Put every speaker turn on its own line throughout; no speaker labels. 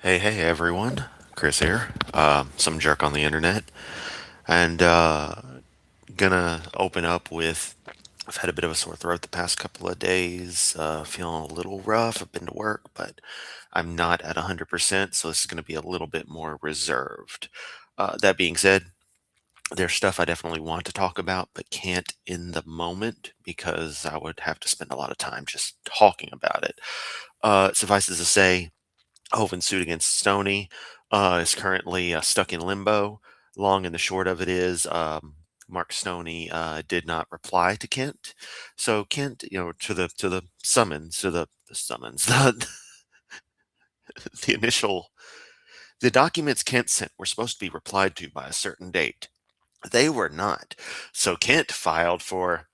Hey everyone, Chris here, some jerk on the internet, and gonna open up with I've had a bit of a sore throat the past couple of days, feeling a little rough. I've been to work, but I'm not at 100%, so this is gonna be a little bit more reserved. That being said, there's stuff I definitely want to talk about, but can't in the moment because I would have to spend a lot of time just talking about it. Suffices to say, Hovind's suit against Stoney is currently stuck in limbo. Long and the short of it is, Mark Stoney did not reply to Kent. So Kent, to the summons, the summons, the initial the documents Kent sent were supposed to be replied to by a certain date. They were not. So Kent filed for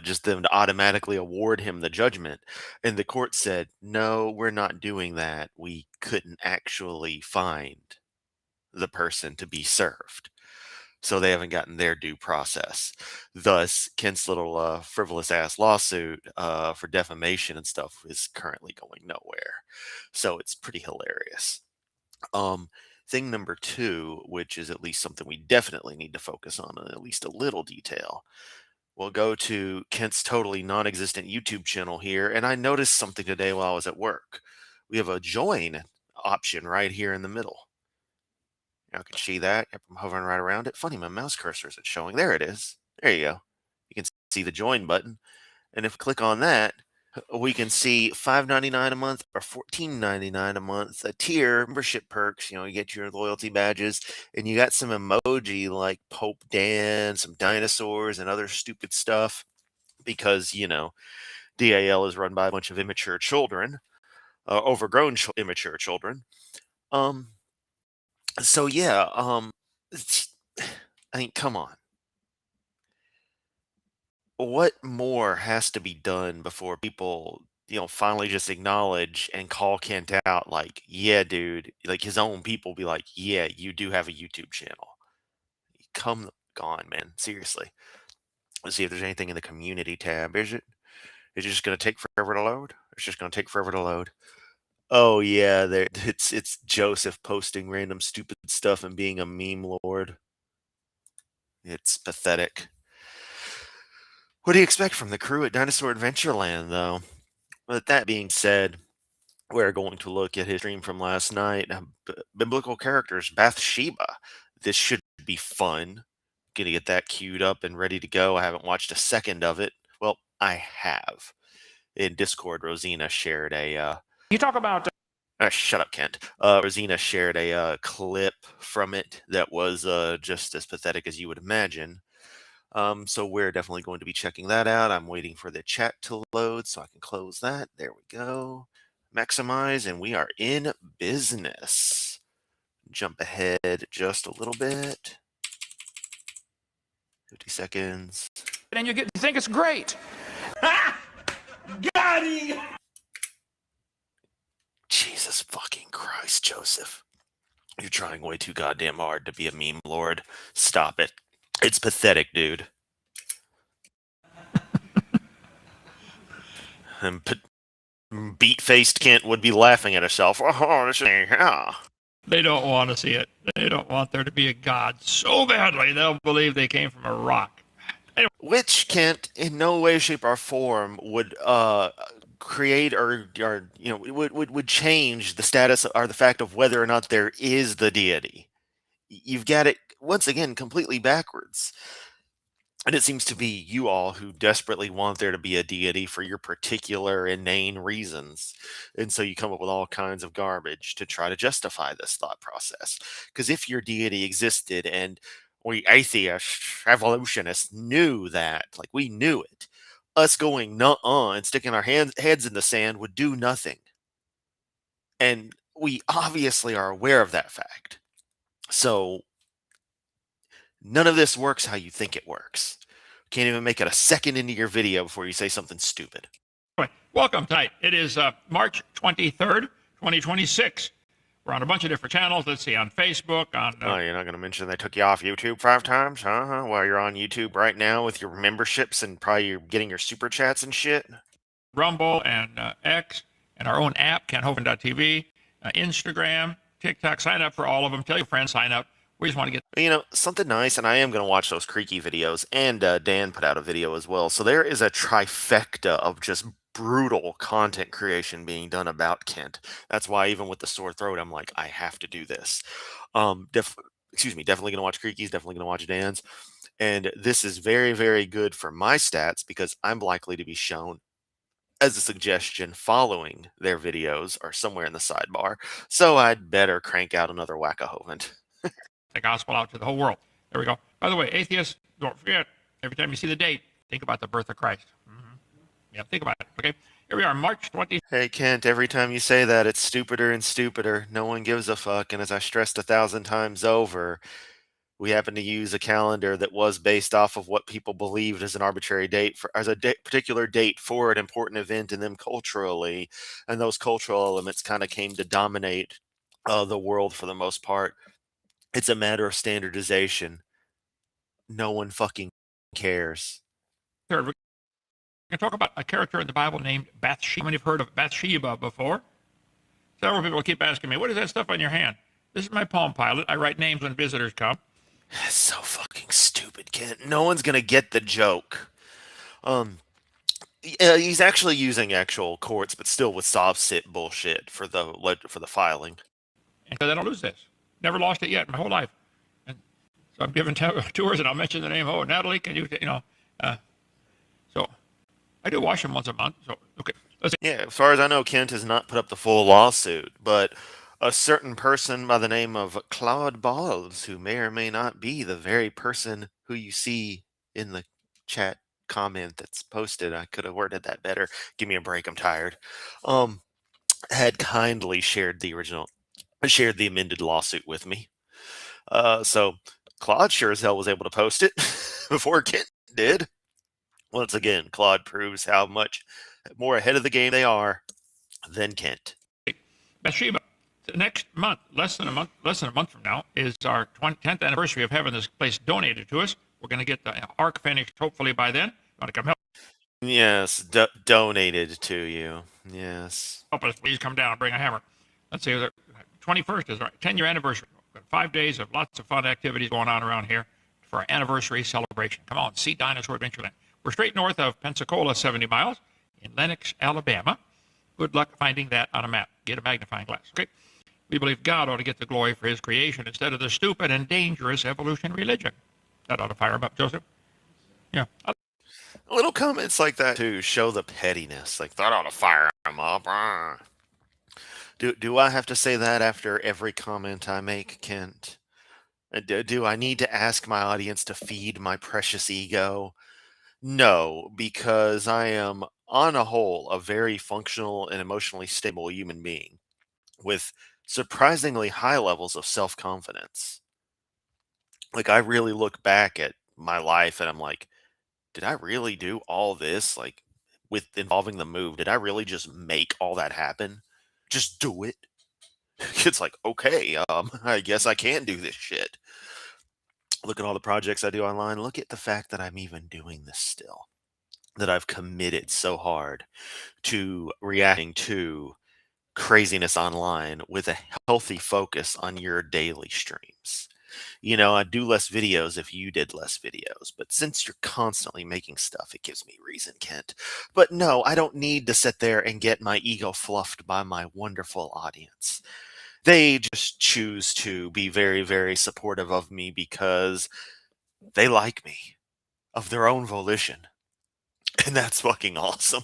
just them to automatically award him the judgment. And the court said, no, we're not doing that. We couldn't actually find the person to be served. So they haven't gotten their due process. Thus, Kent's little frivolous ass lawsuit for defamation and stuff is currently going nowhere. So it's pretty hilarious. Um, Thing number two, which is at least something we definitely need to focus on in at least a little detail, we'll go to Kent's totally non-existent YouTube channel here, and I noticed something today while I was at work. We have a join option right here in the middle. I can see that. Yep, I'm hovering right around it. Funny, my mouse cursor isn't showing. There it is. There you go. You can see the join button. And if we click on that, we can see $5.99 a month or $14.99 a month, a tier membership perks. You get your loyalty badges, and you got some emoji like Pope Dan, some dinosaurs, and other stupid stuff because DAL is run by a bunch of immature children, overgrown immature children. Um, so yeah, I mean, come on. What more has to be done before people, finally just acknowledge and call Kent out? Like, yeah, dude, like his own people be like, yeah, you do have a YouTube channel. Come on, man. Seriously. Let's see if there's anything in the community tab. Is it just going to take forever to load? It's just going to take forever to load. Oh yeah, there it's Joseph posting random stupid stuff and being a meme lord. It's pathetic. What do you expect from the crew at Dinosaur Adventureland, though? With that being said, we're going to look at his stream from last night. Biblical characters, Bathsheba. This should be fun. Gonna get that queued up and ready to go. I haven't watched a second of it. Well, I have. In Discord, Rosina shared a
You talk about
shut up, Kent. Rosina shared a clip from it that was just as pathetic as you would imagine. So we're definitely going to be checking that out. I'm waiting for the chat to load so I can close that. There we go. Maximize, and we are in business. Jump ahead just a little bit. 50 seconds.
and you think it's great.
Got him!
Jesus fucking Christ, Joseph. You're trying way too goddamn hard to be a meme lord. Stop it. It's pathetic, dude. And beat-faced Kent would be laughing at herself. Oh, this is, yeah.
They don't want to see it. They don't want there to be a God so badly they'll believe they came from a rock.
Which Kent, in no way, shape, or form, would create or would change the status or the fact of whether or not there is the deity. You've got it once again completely backwards. And it seems to be you all who desperately want there to be a deity for your particular inane reasons. And so you come up with all kinds of garbage to try to justify this thought process. Because if your deity existed and we atheists, evolutionists knew that, like we knew it, us going nuh-uh and sticking our heads in the sand would do nothing. And we obviously are aware of that fact. So none of this works how you think it works. Can't even make it a second into your video before you say something stupid.
Anyway, welcome tonight. It is March 23rd, 2026. We're on a bunch of different channels. Let's see, on Facebook, on...
Oh, you're not going to mention they took you off YouTube 5 times? Uh-huh. While you're on YouTube right now with your memberships and probably you're getting your super chats and shit?
Rumble and X, and our own app, KentHovind.tv, Instagram, TikTok. Sign up for all of them. Tell your friends, sign up. We just want to get
Something nice, and I am going to watch those Creaky videos, and Dan put out a video as well. So there is a trifecta of just brutal content creation being done about Kent. That's why even with the sore throat, I'm like, I have to do this. Definitely going to watch Creaky's, definitely going to watch Dan's. And this is very, very good for my stats because I'm likely to be shown as a suggestion following their videos or somewhere in the sidebar. So I'd better crank out another Whack-A-Hovind.
the gospel out to the whole world. There we go. By the way, atheists, don't forget, every time you see the date, think about the birth of Christ. Yeah, think about it. Okay. Here we are, March 20.
Hey, Kent, every time you say that, it's stupider and stupider. No one gives a fuck. And as I stressed 1,000 times over, we happen to use a calendar that was based off of what people believed as an arbitrary date as a particular date for an important event in them culturally. And those cultural elements kind of came to dominate the world for the most part. It's a matter of standardization. No one fucking cares.
Third, we're going to talk about a character in the Bible named Bathsheba. How many have heard of Bathsheba before? Several people keep asking me, what is that stuff on your hand? This is my Palm Pilot. I write names when visitors come.
That's so fucking stupid, Kent. No one's gonna get the joke. Yeah, he's actually using actual quartz, but still with soft sit bullshit for the filing.
And so I don't lose this. Never lost it yet in my whole life. And so I'm giving tours, and I'll mention the name. Oh, Natalie, can you, so I do wash them once a month. So, okay. Let's see.
Yeah, as far as I know, Kent has not put up the full lawsuit, but a certain person by the name of Claude Balls, who may or may not be the very person who you see in the chat comment that's posted, I could have worded that better. Give me a break, I'm tired. Had kindly shared the amended lawsuit with me. So Claude sure as hell was able to post it before Kent did. Once again, Claude proves how much more ahead of the game they are than Kent.
Bathsheba. The next month, less than a month from now, is our 10th anniversary of having this place donated to us. We're going to get the ark finished hopefully by then. Want to come help?
Yes, donated to you. Yes.
Help us, please come down, bring a hammer. Let's see, the 21st is our 10-year anniversary. We've got 5 days of lots of fun activities going on around here for our anniversary celebration. Come on, see Dinosaur Adventureland. We're straight north of Pensacola, 70 miles, in Lenox, Alabama. Good luck finding that on a map. Get a magnifying glass, okay? We believe God ought to get the glory for his creation instead of the stupid and dangerous evolution religion. That ought to fire him up, Joseph. Yeah.
Little comments like that too show the pettiness. Like that ought to fire him up. Do I have to say that after every comment I make, Kent? Do I need to ask my audience to feed my precious ego? No, because I am, on a whole, a very functional and emotionally stable human being with surprisingly high levels of self-confidence. Like, I really look back at my life and I'm like, did I really do all this? Like, with involving the move, did I really just make all that happen? Just do it. It's like, okay, I guess I can do this shit. Look at all the projects I do online. Look at the fact that I'm even doing this still. That I've committed so hard to reacting to craziness online with a healthy focus on your daily streams. I'd do less videos if you did less videos, but since you're constantly making stuff, it gives me reason, Kent. But no, I don't need to sit there and get my ego fluffed by my wonderful audience. They just choose to be very, very supportive of me because they like me of their own volition. And that's fucking awesome.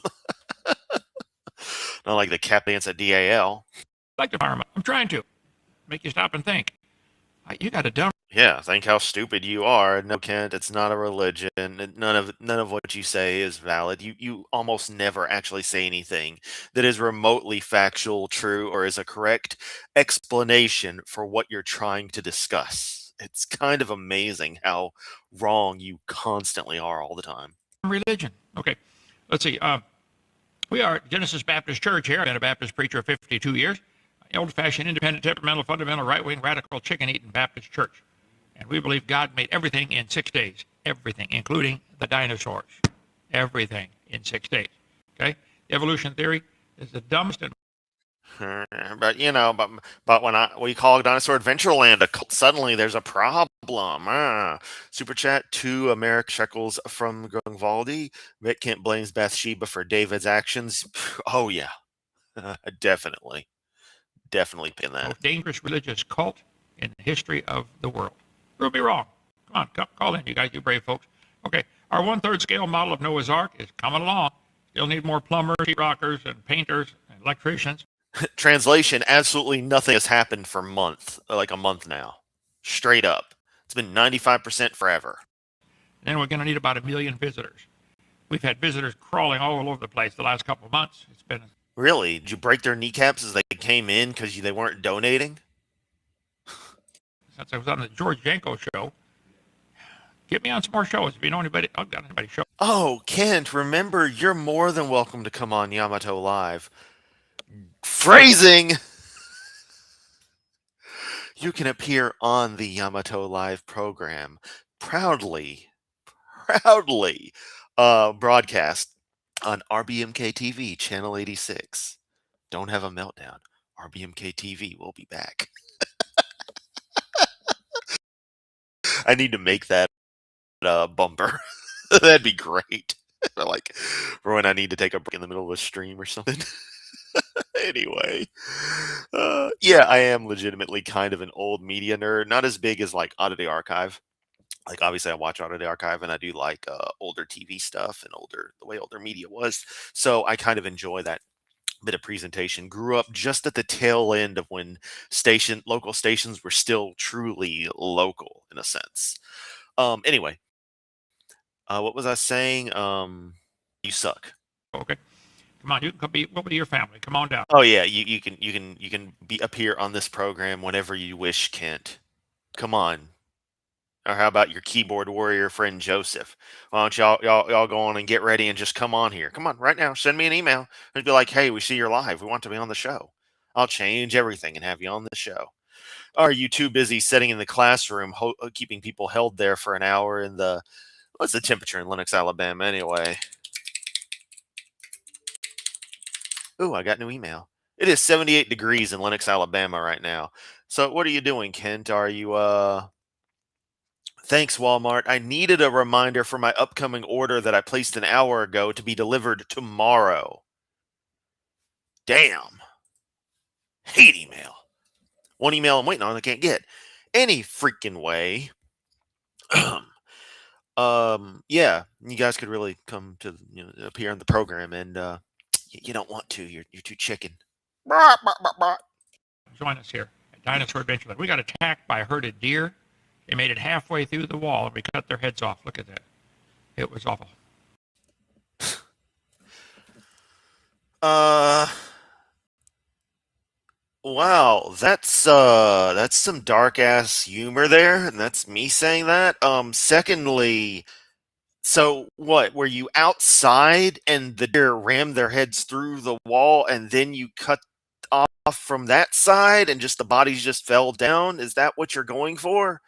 Not like the cap dance at DAL.
I'd like to fire him up. I'm trying to make you stop and think. You got a dumb.
Yeah, think how stupid you are. No, Kent, it's not a religion. None of what you say is valid. You almost never actually say anything that is remotely factual, true, or is a correct explanation for what you're trying to discuss. It's kind of amazing how wrong you constantly are all the time.
Religion. Okay, let's see. We are Genesis Baptist Church here. I've been a Baptist preacher 52 years. Old-fashioned, independent, temperamental, fundamental, right-wing, radical, chicken-eating Baptist church. And we believe God made everything in 6 days. Everything, including the dinosaurs. Everything in 6 days. Okay? The evolution theory is the dumbest and
But but when we call Dinosaur Adventureland a cult, suddenly there's a problem. Super chat 2 American shekels from Gungvaldi. Vic Kent blames Bathsheba for David's actions. Oh yeah, definitely, definitely pin that.
Most dangerous religious cult in the history of the world. Prove me wrong. Come on, call in, you guys, you brave folks. Okay, our 1/3 scale model of Noah's Ark is coming along. Still need more plumbers, sheetrockers, and painters, and electricians.
Translation: absolutely nothing has happened for like a month now. Straight up, it's been 95% forever.
And then we're going to need about 1 million visitors. We've had visitors crawling all over the place the last couple of months. It's been
Really? Did you break their kneecaps as they came in because they weren't donating?
since I was on the George Janko show. Get me on some more shows if you know anybody. I've got anybody show.
Oh, Kent, remember, you're more than welcome to come on Yamato Live. Phrasing! You can appear on the Yamato Live program proudly broadcast on RBMK TV, Channel 86. Don't have a meltdown. RBMK TV will be back. I need to make that bumper. That'd be great. Like, for when I need to take a break in the middle of a stream or something. Anyway, yeah, I am legitimately kind of an old media nerd. Not as big as like Oddity Archive. Like, obviously, I watch Oddity Archive, and I do like older TV stuff and the way older media was. So I kind of enjoy that bit of presentation. Grew up just at the tail end of when local stations were still truly local in a sense. Anyway, what was I saying? You suck.
Okay. Come on, you can be. We'll be your family. Come on down.
Oh yeah, you can appear on this program whenever you wish, Kent. Come on. Or how about your keyboard warrior friend Joseph? Why don't y'all go on and get ready and just come on here? Come on, right now. Send me an email and be like, "Hey, we see you're live. We want to be on the show." I'll change everything and have you on the show. Are you too busy sitting in the classroom, keeping people held there for an hour in the what's the temperature in Lenox, Alabama anyway? Ooh, I got new email. It is 78 degrees in Lenox, Alabama right now. So what are you doing, Kent? Are you Thanks, Walmart. I needed a reminder for my upcoming order that I placed an hour ago to be delivered tomorrow. Damn. Hate email. One email I'm waiting on I can't get. Any freaking way. Yeah, you guys could really come to appear on the program, and you don't want to. You're too chicken.
Join us here at Dinosaur Adventureland. We got attacked by a herd of deer. They made it halfway through the wall, and we cut their heads off. Look at that. It was awful.
Wow, that's some dark ass humor there, and that's me saying that. Secondly, so what? Were you outside and the deer rammed their heads through the wall, and then you cut off from that side, and just the bodies just fell down? Is that what you're going for?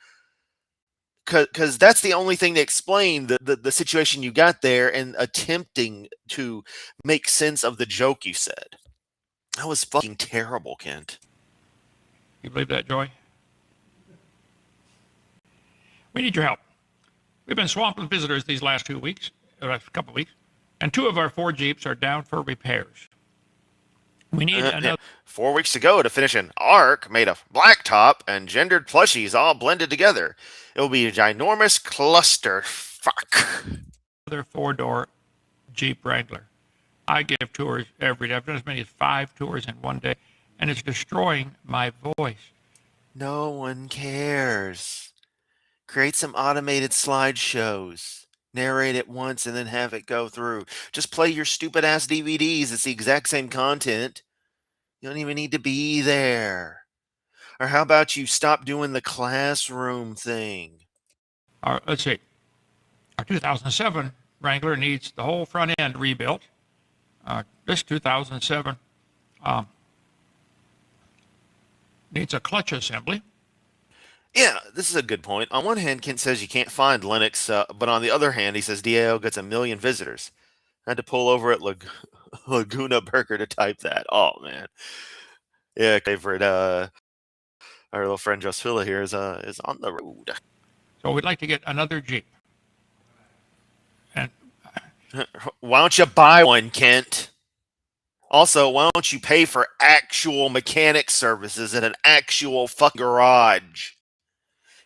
Because that's the only thing to explain the situation you got there, and attempting to make sense of the joke you said. That was fucking terrible, Kent.
You believe that, Joy? We need your help. We've been swamped with visitors these last 2 weeks, couple of weeks, and 2 of our 4 Jeeps are down for repairs. We need another.
4 weeks to go to finish an arc made of blacktop and gendered plushies all blended together. It will be a ginormous cluster. Fuck.
Another 4-door Jeep Wrangler. I give tours every day. I've done as many as 5 tours in one day, and it's destroying my voice.
No one cares. Create some automated slideshows. Narrate it once and then have it go through. Just play your stupid ass DVDs. It's the exact same content. You don't even need to be there. Or how about you stop doing the classroom thing?
Let's see. Our 2007 Wrangler needs the whole front end rebuilt. This 2007 needs a clutch assembly.
Yeah, this is a good point. On one hand, Kent says you can't find Linux, but on the other hand, he says DAO gets 1 million visitors. I had to pull over at Laguna Burger to type that. Oh, man. Yeah, favorite our little friend Josphila here is on the road.
So we'd like to get another Jeep. And
Why don't you buy one, Kent? Also, why don't you pay for actual mechanic services in an actual fucking garage?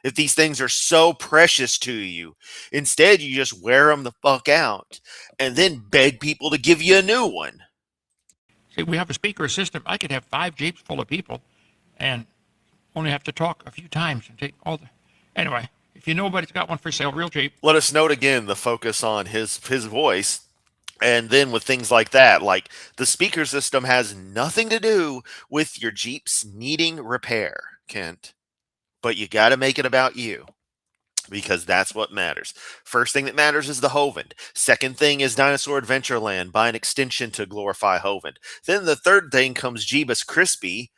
If these things are so precious to you, instead you just wear them the fuck out and then beg people to give you a new one.
see, we have a speaker system. I could have 5 Jeeps full of people and only have to talk a few times and take all the. Anyway, if you know nobody's got one for sale, real cheap.
Let us note again the focus on his voice. And then with things like that, like the speaker system has nothing to do with your Jeep's needing repair, Kent. But you got to make it about you because that's what matters. First thing that matters is the Hovind. Second thing is Dinosaur Adventureland by an extension to glorify Hovind. Then the third thing comes Jeebus Crispy,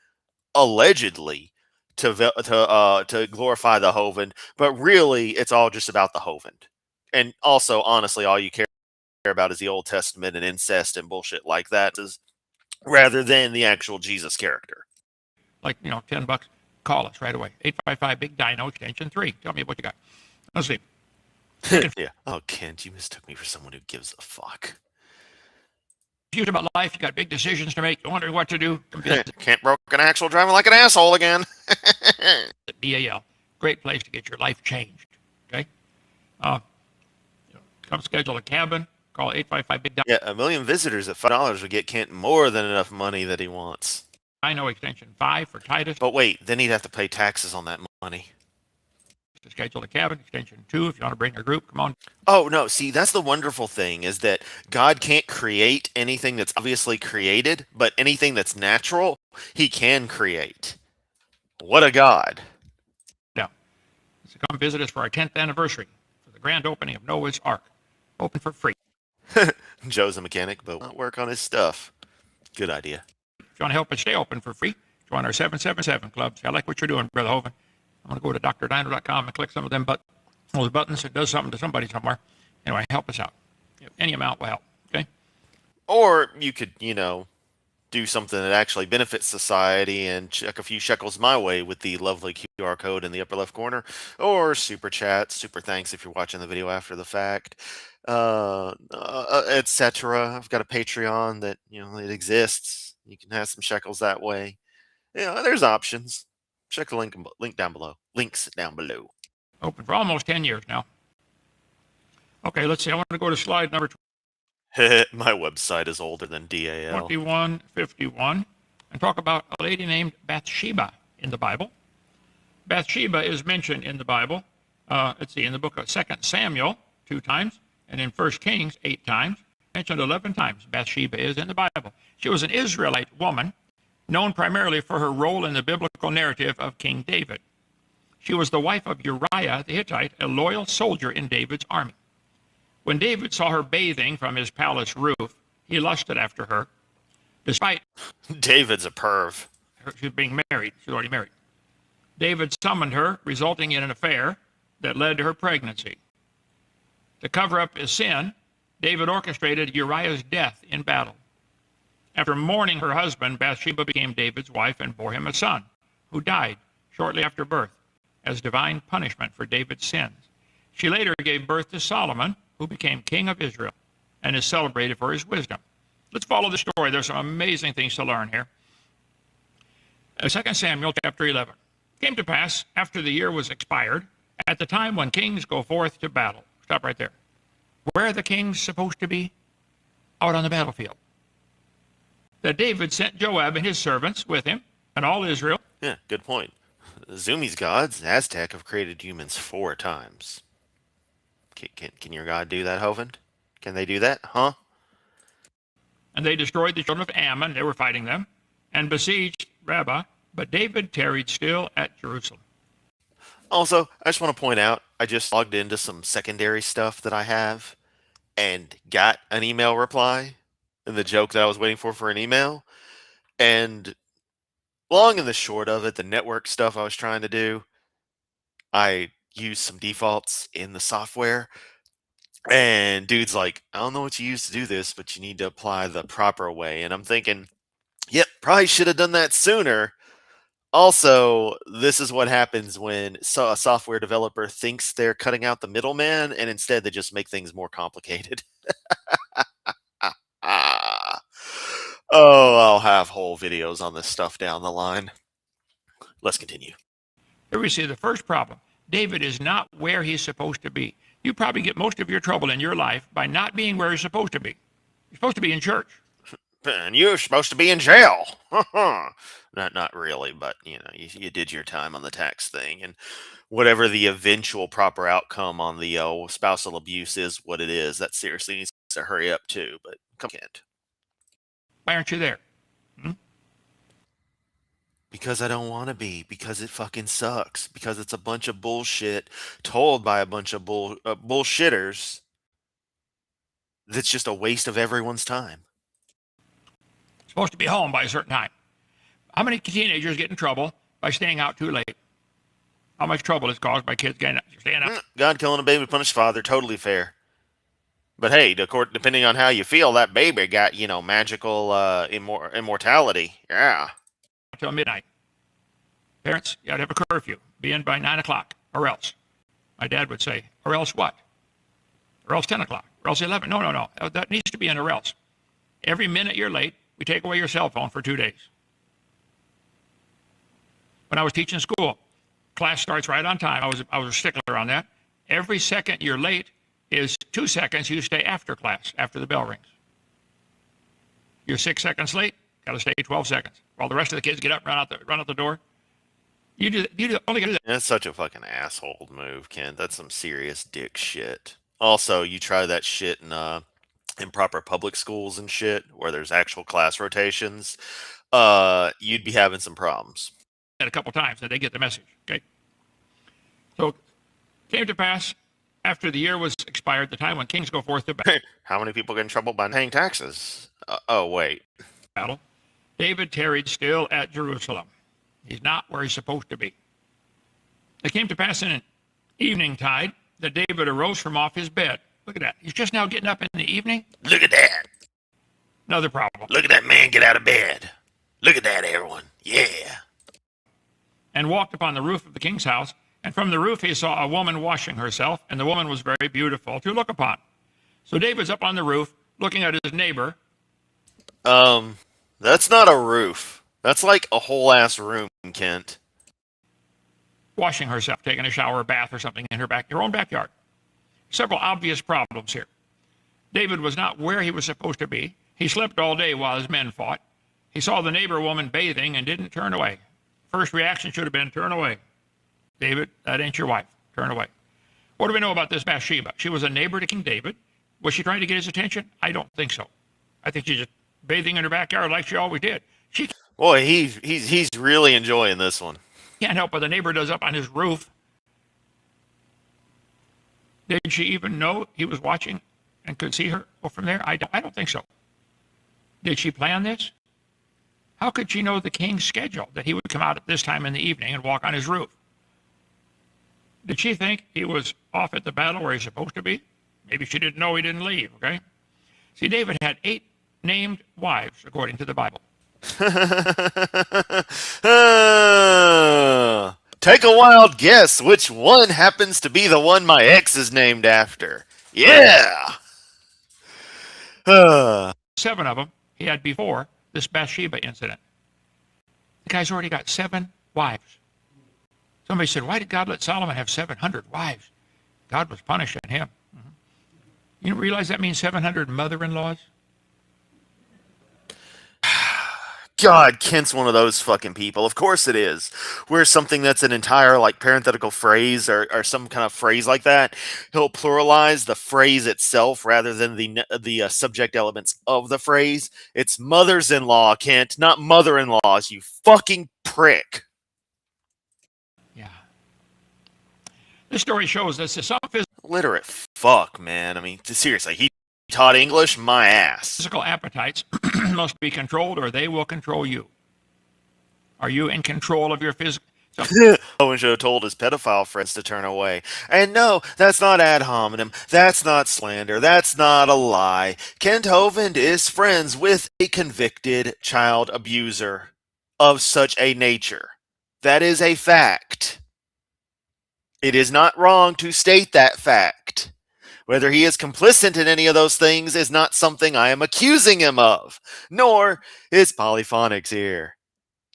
allegedly to glorify the Hovind, but really it's all just about the Hovind. And also, honestly, all you care about is the Old Testament and incest and bullshit like that, is rather than the actual Jesus character.
Like, $10. Call us right away. 855 Big Dino Extension 3. Tell me what you got. Let's see.
Yeah. Oh, Kent, you mistook me for someone who gives a fuck.
Confused about life, you got big decisions to make, you're wondering what to do.
Kent broke an axle driving like an asshole again.
BAL. Great place to get your life changed. Okay? Come schedule a cabin. Call 855 Big
Yeah, 1 million visitors at $5 would get Kent more than enough money that he wants.
Dino Extension 5 for Titus.
But wait, then he'd have to pay taxes on that money.
To schedule a cabin. Extension 2 if you want to bring a group. Come on.
Oh, no, see, that's the wonderful thing is that God can't create anything that's obviously created, but anything that's natural, he can create. What a God.
Now, so come visit us for our 10th anniversary for the grand opening of Noah's Ark. Open for free.
Joe's a mechanic, but won't work on his stuff. Good idea.
If you want to help us stay open for free, join our 777 club. See, I like what you're doing, Brother Hovind. I'm going to go to drdino.com and click some of them those buttons. It does something to somebody somewhere. Anyway, help us out. Any amount will help. Okay?
Or you could, do something that actually benefits society and check a few shekels my way with the lovely QR code in the upper left corner, or super chat, super thanks if you're watching the video after the fact, etc. I've got a Patreon that it exists. You can have some shekels that way. There's options. Check the link down below. Links down below.
Open for almost 10 years now. Okay, let's see. I want to go to slide number
My website is older than DAL.
2151 and talk about a lady named Bathsheba in the Bible. Bathsheba is mentioned in the Bible. Let's see, in the book of 2 Samuel 2 times, and in 1 Kings 8 times, mentioned 11 times. Bathsheba is in the Bible. She was an Israelite woman, known primarily for her role in the biblical narrative of King David. She was the wife of Uriah the Hittite, a loyal soldier in David's army. When David saw her bathing from his palace roof, he lusted after her. Despite
David's a perv.
she was being married, she was already married. David summoned her, resulting in an affair that led to her pregnancy. To cover up his sin, David orchestrated Uriah's death in battle. After mourning her husband, Bathsheba became David's wife and bore him a son, who died shortly after birth as divine punishment for David's sins. She later gave birth to Solomon, who became king of Israel and is celebrated for his wisdom. Let's follow the story. There's some amazing things to learn here. 2 Samuel chapter 11. It came to pass, after the year was expired, at the time when kings go forth to battle. Stop right there. Where are the kings supposed to be? Out on the battlefield. That David sent Joab and his servants with him and all Israel.
Yeah, good point. Zumi's gods, Aztec, have created humans 4 times. Can your god do that, Hovind? Can they do that? Huh?
And they destroyed the children of Ammon, they were fighting them, and besieged Rabbah, but David tarried still at Jerusalem.
Also, I just want to point out, I just logged into some secondary stuff that I have and got an email reply and the joke that I was waiting for an email. And long and the short of it, the network stuff I was trying to do, I used some defaults in the software. And dude's like, I don't know what you used to do this, but you need to apply the proper way. And I'm thinking, Yep, probably should have done that sooner. Also, this is what happens when a software developer thinks they're cutting out the middleman, and instead they just make things more complicated. Ah. Oh, I'll have whole videos on this stuff down the line. Let's continue.
Here we see the first problem. David is not where he's supposed to be. You probably get most of your trouble in your life by not being where you're supposed to be. You're supposed to be in church.
And you're supposed to be in jail. Not really, but you did your time on the tax thing, and whatever the eventual proper outcome on the spousal abuse is, what it is, that seriously needs to hurry up too. But can't.
Why aren't you there?
Because I don't want to be. Because it fucking sucks. Because it's a bunch of bullshit told by a bunch of bullshitters. That's just a waste of everyone's time.
Supposed to be home by a certain time. How many teenagers get in trouble by staying out too late? How much trouble is caused by kids staying out?
God killing a baby to punish father, totally fair. But hey, depending on how you feel, that baby got, magical immortality. Yeah.
Until midnight. Parents, you ought to have a curfew. Be in by 9 o'clock, or else. My dad would say, or else what? Or else 10 o'clock, or else 11. No. That needs to be an or else. Every minute you're late, we take away your cell phone for 2 days. When I was teaching school, class starts right on time. I was a stickler on that. Every second you're late is 2 seconds you stay after class, after the bell rings. You're 6 seconds late, got to stay 12 seconds. While the rest of the kids get up, run out the door. You only got to do that.
That's such a fucking asshole move, Ken. That's some serious dick shit. Also, you try that shit in proper public schools and shit, where there's actual class rotations, you'd be having some problems.
A couple times that they get the message. Okay. So it came to pass after the year was expired, the time when kings go forth to battle.
How many people get in trouble by paying taxes? Oh, wait.
David tarried still at Jerusalem. He's not where he's supposed to be. It came to pass in an evening tide that David arose from off his bed. Look at that. He's just now getting up in the evening.
Look at that.
Another problem.
Look at that man get out of bed. Look at that, everyone. Yeah.
And walked upon the roof of the king's house, and from the roof he saw a woman washing herself, and the woman was very beautiful to look upon. So David's up on the roof, looking at his neighbor.
That's not a roof. That's like a whole ass room, Kent.
Washing herself, taking a shower or bath or something in her own backyard. Several obvious problems here. David was not where he was supposed to be. He slept all day while his men fought. He saw the neighbor woman bathing and didn't turn away. First reaction should have been, turn away. David, that ain't your wife. Turn away. What do we know about this Bathsheba? She was a neighbor to King David. Was she trying to get his attention? I don't think so. I think she's just bathing in her backyard like she always did.
Boy, he's really enjoying this one.
Can't help what the neighbor does up on his roof. Did she even know he was watching and could see her from there? I don't think so. Did she plan this? How could she know the king's schedule, that he would come out at this time in the evening and walk on his roof? Did she think he was off at the battle where he's supposed to be? Maybe she didn't know he didn't leave, okay? See, David had 8 named wives, according to the Bible.
Take a wild guess which one happens to be the one my ex is named after. Yeah!
7 of them he had before this Bathsheba incident. The guy's already got 7 wives. Somebody said, why did God let Solomon have 700 wives? God was punishing him. You realize that means 700 mother-in-laws?
God, Kent's one of those fucking people. Of course it is. Where something that's an entire, like, parenthetical phrase or some kind of phrase like that, he'll pluralize the phrase itself rather than the subject elements of the phrase. It's mothers-in-law, Kent, not mother-in-laws, you fucking prick.
Yeah. This story shows us that some
Literate fuck, man. I mean, seriously, he taught English? My ass.
physical appetites must be controlled or they will control you. Are you in control of your
Owen should have told his pedophile friends to turn away. And no, that's not ad hominem. That's not slander. That's not a lie. Kent Hovind is friends with a convicted child abuser of such a nature. That is a fact. It is not wrong to state that fact. Whether he is complicit in any of those things is not something I am accusing him of, nor is polyphonics here.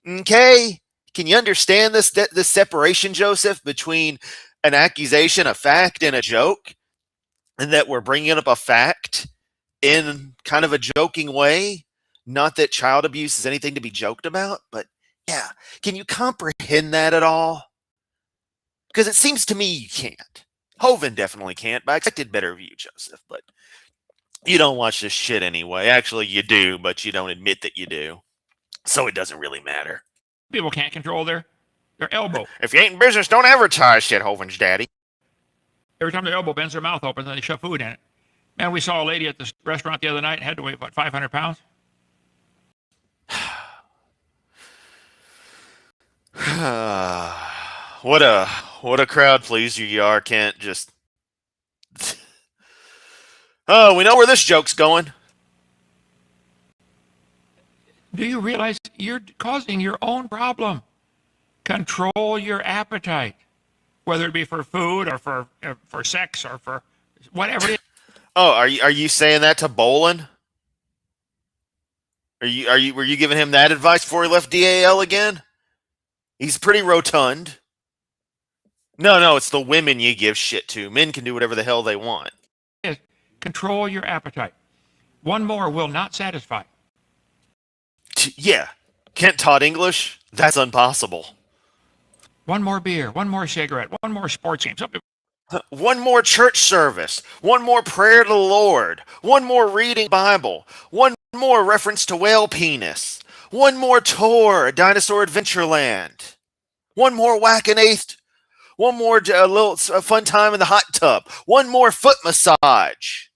Okay? Can you understand this separation, Joseph, between an accusation, a fact, and a joke? And that we're bringing up a fact in kind of a joking way? Not that child abuse is anything to be joked about, but yeah. Can you comprehend that at all? Because it seems to me you can't. Hovind definitely can't, but I expected better of you, Joseph. But you don't watch this shit anyway. Actually, you do, but you don't admit that you do. So it doesn't really matter.
People can't control their elbow.
If you ain't in business, don't advertise shit, Hovind's daddy.
Every time their elbow bends their mouth open, then they shove food in it. Man, we saw a lady at this restaurant the other night and had to weigh, 500 pounds?
What a crowd pleaser you are, Kent. Just oh, we know where this joke's going.
Do you realize you're causing your own problem? Control your appetite, whether it be for food or for sex or for whatever it is.
Oh, are you saying that to Bolin? Were you giving him that advice before he left DAL again? He's pretty rotund. No, it's the women you give shit to. Men can do whatever the hell they want.
Control your appetite. One more will not satisfy.
Yeah. Kent taught English? That's impossible.
One more beer, one more cigarette, one more sports game. Something.
One more church service. One more prayer to the Lord. One more reading Bible. One more reference to whale penis. One more tour at Dinosaur Adventureland. One more whack and eighth. One more little fun time in the hot tub. One more foot massage.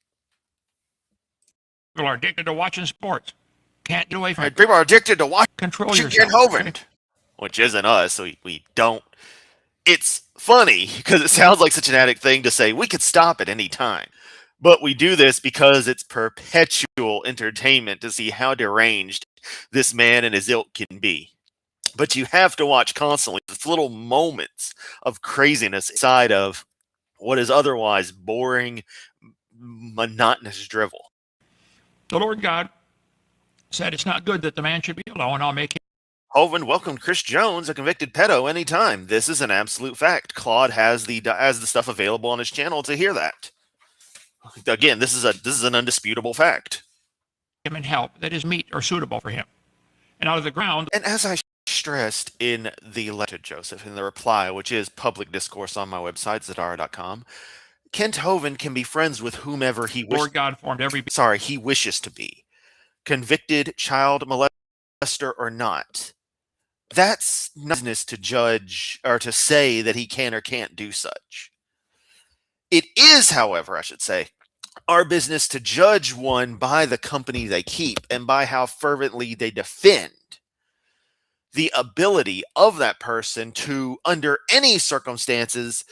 People are addicted to watching sports. Can't get away from it.
People are addicted to watching
Control
Ken
yourself.
Hovind,
Okay?
which isn't us, so we don't. It's funny because it sounds like such an addict thing to say we could stop at any time. But we do this because it's perpetual entertainment to see how deranged this man and his ilk can be. But you have to watch constantly these little moments of craziness inside of what is otherwise boring, monotonous drivel.
The Lord God said it's not good that the man should be alone. I'll make him.
Hovind welcomed Chris Jones, a convicted pedo, anytime. This is an absolute fact. Claude has the stuff available on his channel to hear that. Again, this is an undisputable fact.
Him and help that is meet or suitable for him. And out of the ground.
And as I stressed in the letter, Joseph, in the reply, which is public discourse on my website, Zadara.com, Kent Hovind can be friends with whomever he wishes.
Lord God formed every.
Sorry, he wishes to be. Convicted child molester or not. That's not business to judge or to say that he can or can't do such. It is, however, I should say, our business to judge one by the company they keep and by how fervently they defend the ability of that person to, under any circumstances,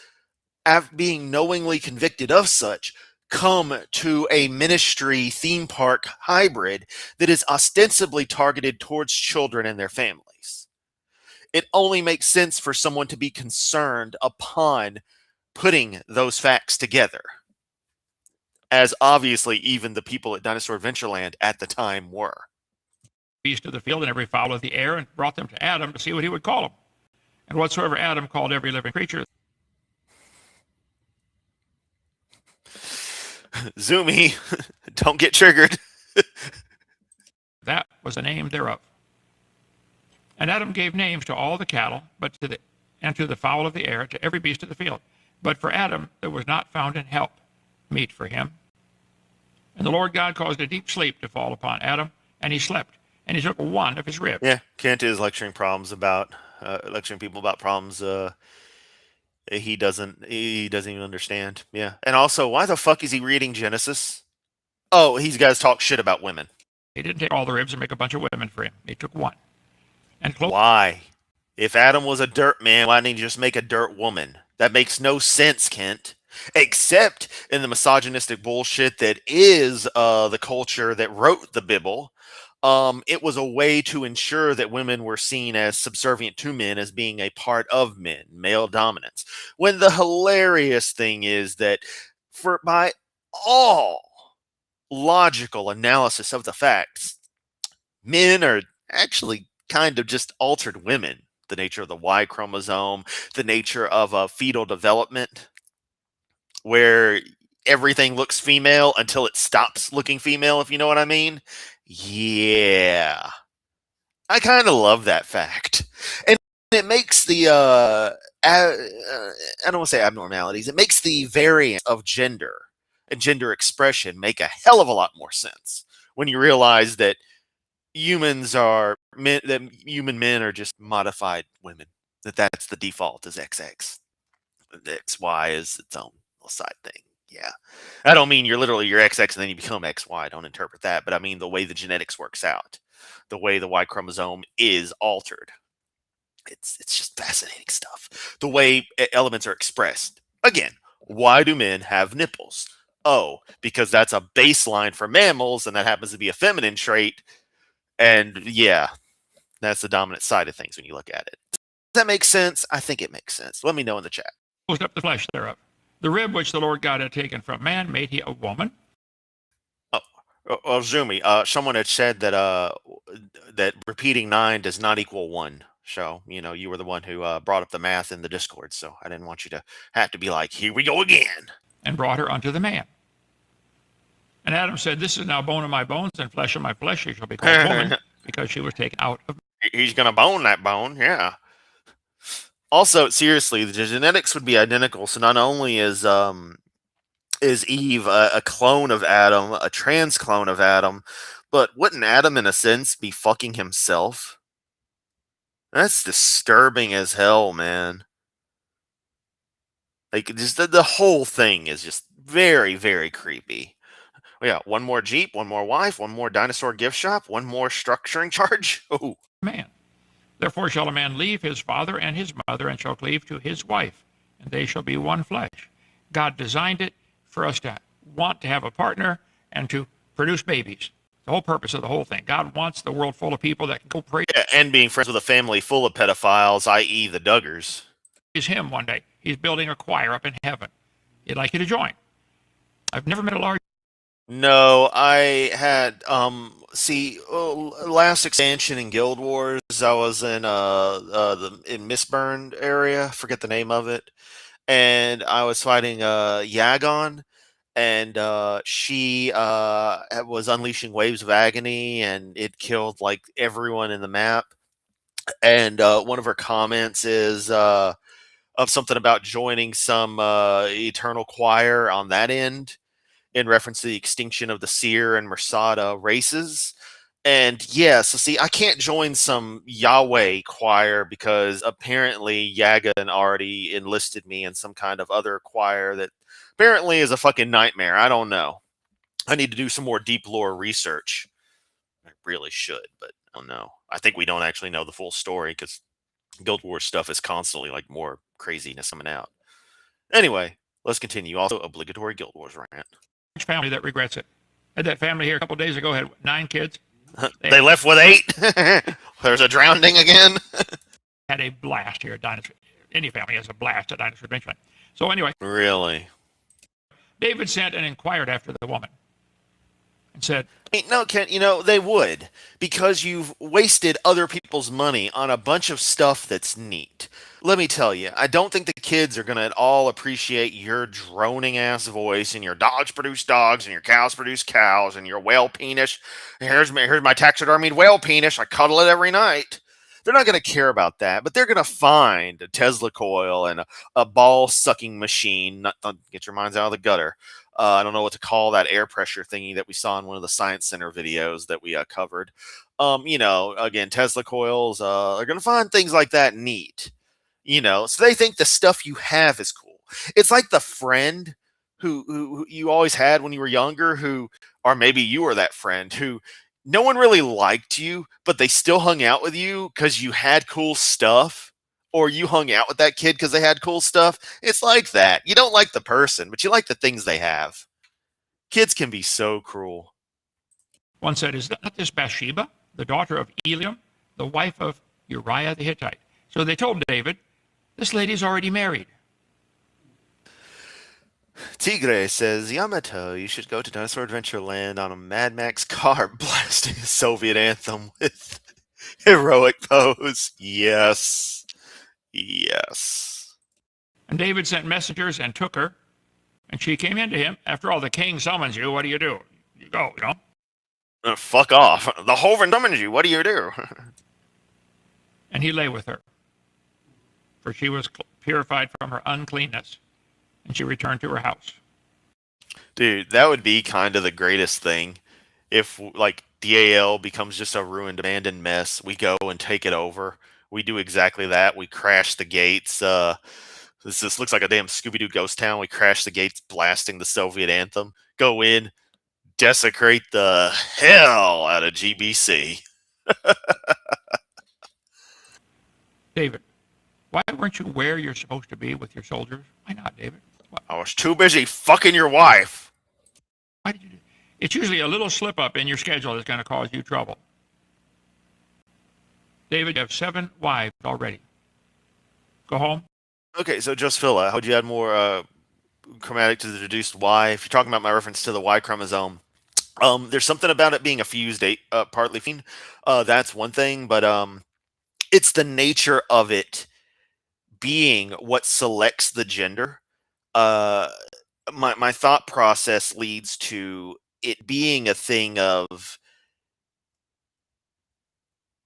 after being knowingly convicted of such, come to a ministry theme park hybrid that is ostensibly targeted towards children and their families. It only makes sense for someone to be concerned upon putting those facts together, as obviously even the people at Dinosaur Adventureland at the time were.
Beast of the field and every fowl of the air, and brought them to Adam to see what he would call them. And whatsoever Adam called every living creature.
Zoomy, don't get triggered.
That was the name thereof. And Adam gave names to all the cattle, and to the fowl of the air, to every beast of the field. But for Adam there was not found in help meet for him. And the Lord God caused a deep sleep to fall upon Adam, and he slept, and he took one of his ribs.
Yeah, Kent is lecturing people about problems he doesn't even understand. Yeah, and also, why the fuck is he reading Genesis? Oh, he's got to talk shit about women.
He didn't take all the ribs and make a bunch of women for him. He took one. And
why? If Adam was a dirt man, why didn't he just make a dirt woman? That makes no sense, Kent. Except in the misogynistic bullshit that is the culture that wrote the Bible. It was a way to ensure that women were seen as subservient to men, as being a part of men, male dominance. When the hilarious thing is that, for by all logical analysis of the facts, men are actually kind of just altered women. The nature of the Y chromosome, the nature of fetal development, where everything looks female until it stops looking female, if you know what I mean. Yeah. I kind of love that fact. And it makes the, I don't want to say abnormalities, it makes the variance of gender and gender expression make a hell of a lot more sense when you realize that human men are just modified women. That's the default is XX. The XY is its own little side thing. Yeah. I don't mean you're literally your XX and then you become XY. Don't interpret that. But I mean the way the genetics works out, the way the Y chromosome is altered. It's just fascinating stuff. The way elements are expressed. Again, why do men have nipples? Oh, because that's a baseline for mammals, and that happens to be a feminine trait. And yeah, that's the dominant side of things when you look at it. Does that make sense? I think it makes sense. Let me know in the chat.
Closed up the flesh thereof. The rib which the Lord God had taken from man made he a woman.
Zumi, someone had said that that repeating 9 does not equal 1. So, you were the one who brought up the math in the Discord, so I didn't want you to have to be like, here we go again.
And brought her unto the man. And Adam said, this is now bone of my bones and flesh of my flesh. She shall be called woman, because she was taken out of.
He's going to bone that bone, yeah. Also, seriously, the genetics would be identical, so not only is Eve a clone of Adam, a trans clone of Adam, but wouldn't Adam, in a sense, be fucking himself? That's disturbing as hell, man. Like, just the whole thing is just very, very creepy. Yeah, one more Jeep, one more wife, one more dinosaur gift shop, one more structuring charge. Oh,
man. Therefore shall a man leave his father and his mother, and shall cleave to his wife, and they shall be one flesh. God designed it for us to want to have a partner and to produce babies. The whole purpose of the whole thing. God wants the world full of people that can go praise
yeah, and being friends with a family full of pedophiles, i.e., the Duggars.
him one day. He's building a choir up in heaven. He'd like you to join. I've never met a large.
No, I had last expansion in Guild Wars, I was in in Mistburn area, forget the name of it, and I was fighting Yagon, and she was unleashing waves of agony, and it killed like everyone in the map. And one of her comments is of something about joining some eternal choir on that end, in reference to the extinction of the Seer and Mersada races. And yeah, so see, I can't join some Yahweh choir because apparently Yagan already enlisted me in some kind of other choir that apparently is a fucking nightmare. I don't know. I need to do some more deep lore research. I really should, but I don't know. I think we don't actually know the full story because Guild Wars stuff is constantly like more craziness coming out. Anyway, let's continue. Also, obligatory Guild Wars rant.
Family that regrets it. Had that family here a couple of days ago, had 9 kids.
They left with 8. There's a drowning again.
Had a blast here at Dinosaur. Any family has a blast at Dinosaur Adventureland. So anyway.
Really?
David sent and inquired after the woman and said,
no, Kent, they would, because you've wasted other people's money on a bunch of stuff that's neat. Let me tell you, I don't think the kids are going to at all appreciate your droning ass voice and your dogs produce dogs and your cows produce cows and your whale penis. Here's my taxidermied whale penis. I cuddle it every night. They're not going to care about that, but they're going to find a Tesla coil and a ball sucking machine. Get your minds out of the gutter. I don't know what to call that air pressure thingy that we saw in one of the Science Center videos that we covered. Again, Tesla coils are going to find things like that neat. So they think the stuff you have is cool. It's like the friend who you always had when you were younger, or maybe you were that friend who no one really liked you, but they still hung out with you because you had cool stuff. or you hung out with that kid because they had cool stuff. It's like that. You don't like the person, but you like the things they have. Kids can be so cruel.
One said, "Is not this Bathsheba, the daughter of Eliam, the wife of Uriah the Hittite?" So they told David, "This lady's already married."
Tigre says, Yamato, you should go to Dinosaur Adventure Land on a Mad Max car blasting a Soviet anthem with heroic pose. Yes. Yes.
And David sent messengers and took her, and she came in to him. After all, the king summons you. What do? You go, you know.
Fuck off. The Hovind summons you. What do you do?
And he lay with her, for she was purified from her uncleanness, and she returned to her house.
Dude, that would be kind of the greatest thing if, like, DAL becomes just a ruined, abandoned mess. We go and take it over. We do exactly that. We crash the gates. This looks like a damn Scooby-Doo ghost town. We crash the gates, blasting the Soviet anthem. Go in, desecrate the hell out of GBC.
David, why weren't you where you're supposed to be with your soldiers? Why not, David?
I was too busy fucking your wife.
Why did you do? It's usually a little slip up in your schedule that's going to cause you trouble. David, you have 7 wives already. Go home.
Okay, so just Phila, how'd you add more chromatic to the deduced Y? If you're talking about my reference to the Y chromosome, there's something about it being a fused partly fiend. That's one thing, but it's the nature of it being what selects the gender. My thought process leads to it being a thing of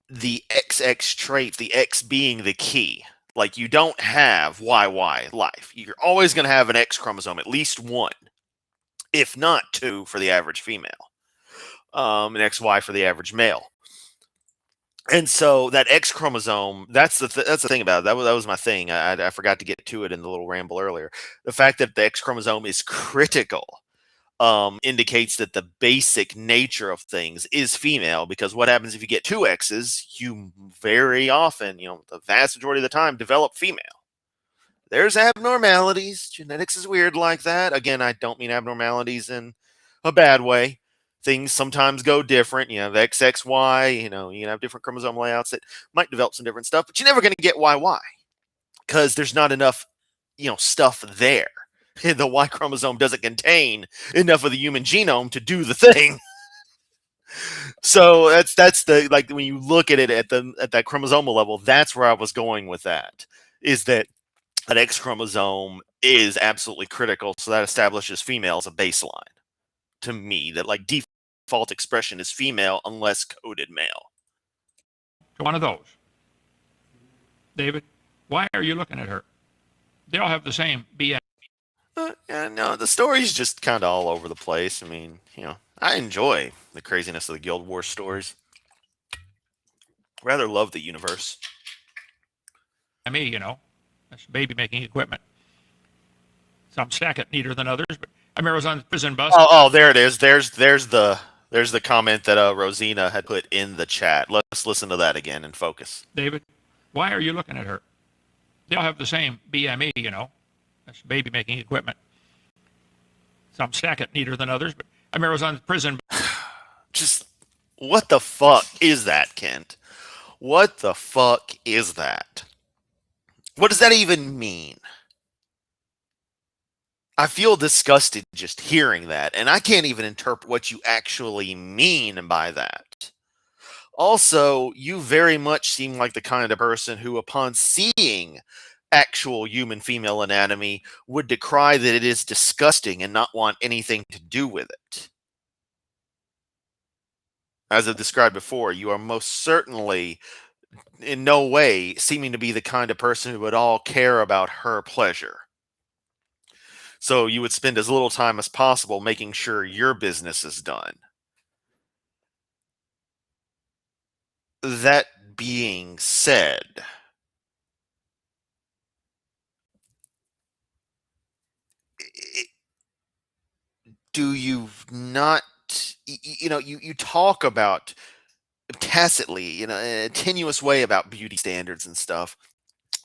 the XX trait, the X being the key. Like, you don't have YY life. You're always going to have an X chromosome, at least one, if not 2 for the average female, an XY for the average male. And so that X chromosome, that's the thing about it. That was my thing. I forgot to get to it in the little ramble earlier. The fact that the X chromosome is critical indicates that the basic nature of things is female, because what happens if you get 2 X's? You very often, the vast majority of the time, develop female. There's abnormalities. Genetics is weird like that. Again, I don't mean abnormalities in a bad way. Things sometimes go different. You have XXY, you can have different chromosome layouts that might develop some different stuff, but you're never going to get YY because there's not enough, stuff there. The Y chromosome doesn't contain enough of the human genome to do the thing. So that's the, like, when you look at it at that chromosomal level, that's where I was going with that. Is that an X chromosome is absolutely critical, so that establishes female as a baseline. To me, that, like, default expression is female unless coded male.
One of those. David, why are you looking at her? They all have the same BS.
Yeah, no, the story's just kind of all over the place. I mean, I enjoy the craziness of the Guild Wars stories. Rather love the universe.
Me, that's baby making equipment. Some stack it neater than others, but I remember I was on prison bus.
Oh, there it is. There's the comment that Rosina had put in the chat. Let's listen to that again and focus.
David, why are you looking at her? They all have the same BME, that's baby making equipment. Some stack it neater than others, but I remember I was on prison.
Just, what the fuck is that, Kent? What the fuck is that? What does that even mean? I feel disgusted just hearing that, and I can't even interpret what you actually mean by that. Also, you very much seem like the kind of person who, upon seeing actual human female anatomy, would decry that it is disgusting and not want anything to do with it. As I've described before, you are most certainly in no way seeming to be the kind of person who would all care about her pleasure. So you would spend as little time as possible making sure your business is done. That being said, do you not, you talk about tacitly, in a tenuous way, about beauty standards and stuff.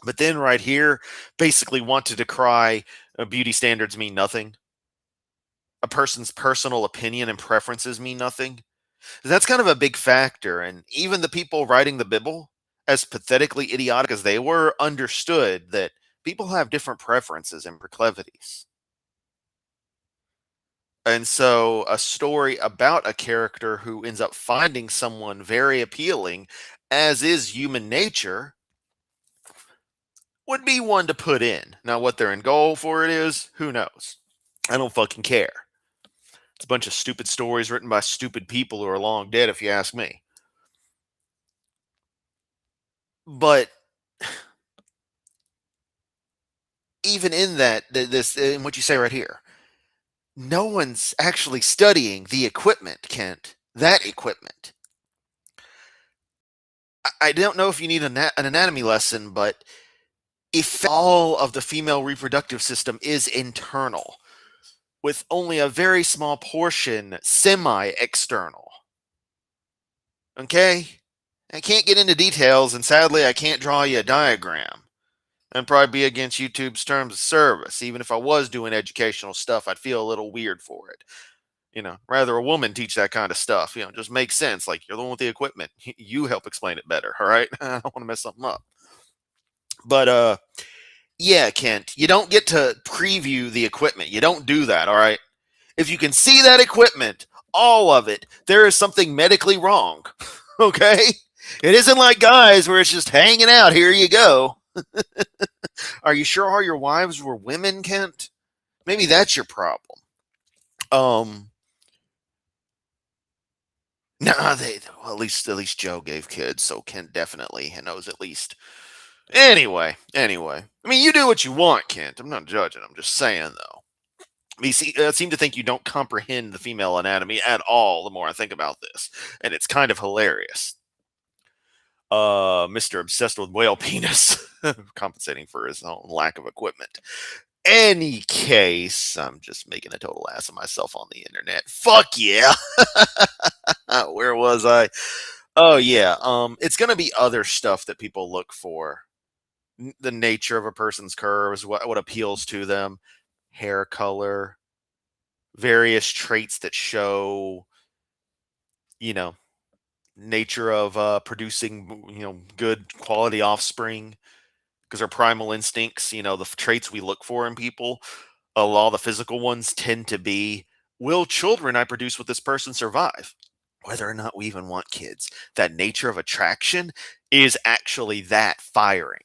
But then right here, basically want to decry beauty standards mean nothing. A person's personal opinion and preferences mean nothing. That's kind of a big factor. And even the people writing the Bible, as pathetically idiotic as they were, understood that people have different preferences and proclivities. And so a story about a character who ends up finding someone very appealing, as is human nature, would be one to put in. Now, what their end goal for it is, who knows? I don't fucking care. It's a bunch of stupid stories written by stupid people who are long dead, if you ask me. But even in that, this in what you say right here, no one's actually studying the equipment, Kent. That equipment. I don't know if you need an anatomy lesson, but if all of the female reproductive system is internal, with only a very small portion semi-external. Okay? I can't get into details, and sadly, I can't draw you a diagram. I'd probably be against YouTube's terms of service. Even if I was doing educational stuff, I'd feel a little weird for it. Rather a woman teach that kind of stuff. Just makes sense. Like, you're the one with the equipment. You help explain it better, all right? I don't want to mess something up. But, yeah, Kent, you don't get to preview the equipment. You don't do that, all right? If you can see that equipment, all of it, there is something medically wrong. Okay? It isn't like guys where it's just hanging out. Here you go. Are you sure all your wives were women, Kent? Maybe that's your problem. Um, nah, well, at least Joe gave kids, so Kent definitely knows at least. Anyway. I mean, you do what you want, Kent. I'm not judging. I'm just saying, though. I seem to think you don't comprehend the female anatomy at all the more I think about this. And it's kind of hilarious. Mr. Obsessed with whale penis, compensating for his own lack of equipment. Any case, I'm just making a total ass of myself on the internet. Fuck yeah. Where was I? Oh yeah. It's gonna be other stuff that people look for. The nature of a person's curves, what appeals to them, hair color, various traits that show, you know, nature of producing, good quality offspring. Because our primal instincts, the traits we look for in people, a lot of the physical ones tend to be, will children I produce with this person survive? Whether or not we even want kids. That nature of attraction is actually that firing.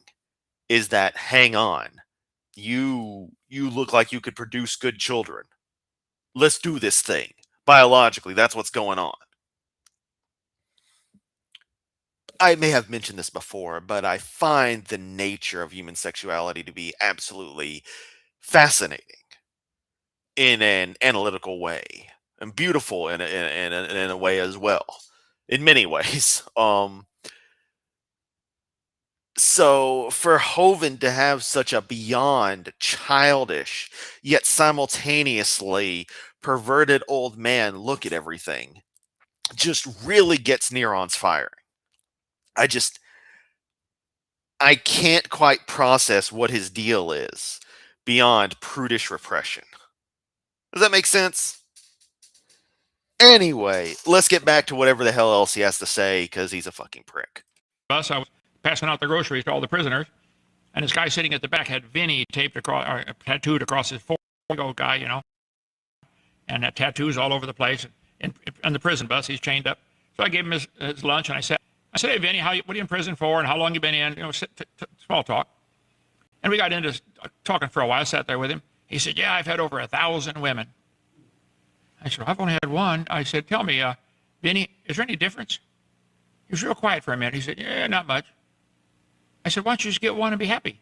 Is that hang on. You look like you could produce good children. Let's do this thing. Biologically, that's what's going on. I may have mentioned this before, but I find the nature of human sexuality to be absolutely fascinating in an analytical way and beautiful in a way as well, in many ways. So for Hovind to have such a beyond childish yet simultaneously perverted old man look at everything just really gets neurons firing. I just I can't quite process what his deal is beyond prudish repression. Does that make sense? Anyway, let's get back to whatever the hell else he has to say because he's a fucking prick.
Bus, I was passing out the groceries to all the prisoners, and this guy sitting at the back had Vinny taped across, or tattooed across his forehead, guy, and that tattoos all over the place. In the prison bus, he's chained up. So I gave him his lunch, and I said, "Hey, Vinny, what are you in prison for, and how long you been in?" Small talk. And we got into talking for a while. I sat there with him. He said, "Yeah, I've had over 1,000 women." I said, "I've only had one." I said, "Tell me, Vinny, is there any difference?" He was real quiet for a minute. He said, "Yeah, not much." I said, "Why don't you just get one and be happy?"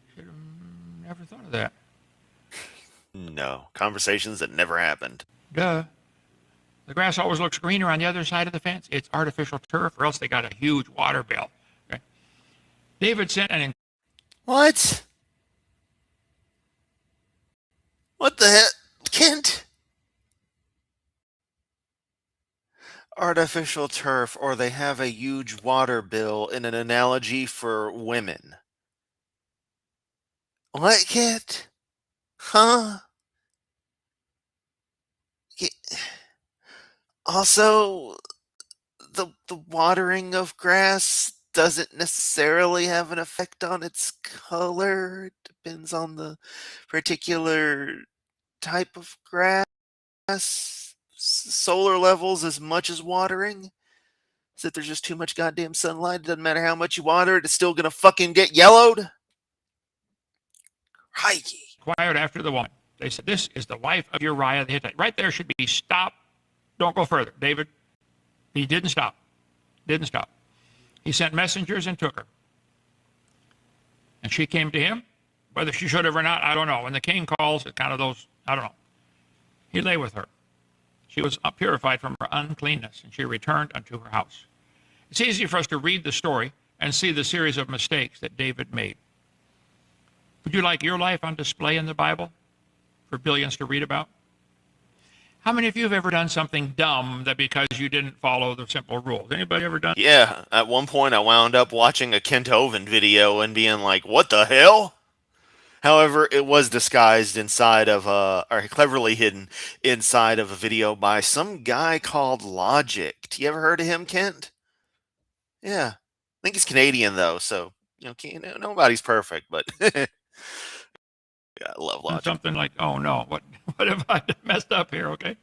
He said, "Never thought of that."
No, conversations that never happened.
Duh. The grass always looks greener on the other side of the fence. It's artificial turf, or else they got a huge water bill. Okay? David sent an.
What? What the hell? Kent? Artificial turf, or they have a huge water bill in an analogy for women. What, Kit? Huh? Ki- Also, the watering of grass doesn't necessarily have an effect on its color. It depends on the particular type of grass. Solar levels as much as watering. So if there's just too much goddamn sunlight, it doesn't matter how much you water it, it's still gonna fucking get yellowed. Crikey.
Inquired after the woman. They said, "This is the wife of Uriah the Hittite." Right there should be stop. Don't go further. David, he didn't stop. Didn't stop. He sent messengers and took her. And she came to him. Whether she should have or not, I don't know. When the king calls, it kind of those, I don't know. He lay with her. She was purified from her uncleanness, and she returned unto her house. It's easy for us to read the story and see the series of mistakes that David made. Would you like your life on display in the Bible for billions to read about? How many of you have ever done something dumb that because you didn't follow the simple rules? Anybody ever done?
Yeah, at one point I wound up watching a Kent Hovind video and being like, what the hell? However, it was disguised inside of or cleverly hidden inside of a video by some guy called Logic. You ever heard of him, Kent? Yeah. I think he's Canadian though, so nobody's perfect, but yeah, I love Logic.
Something like, oh no, what have I messed up here? Okay.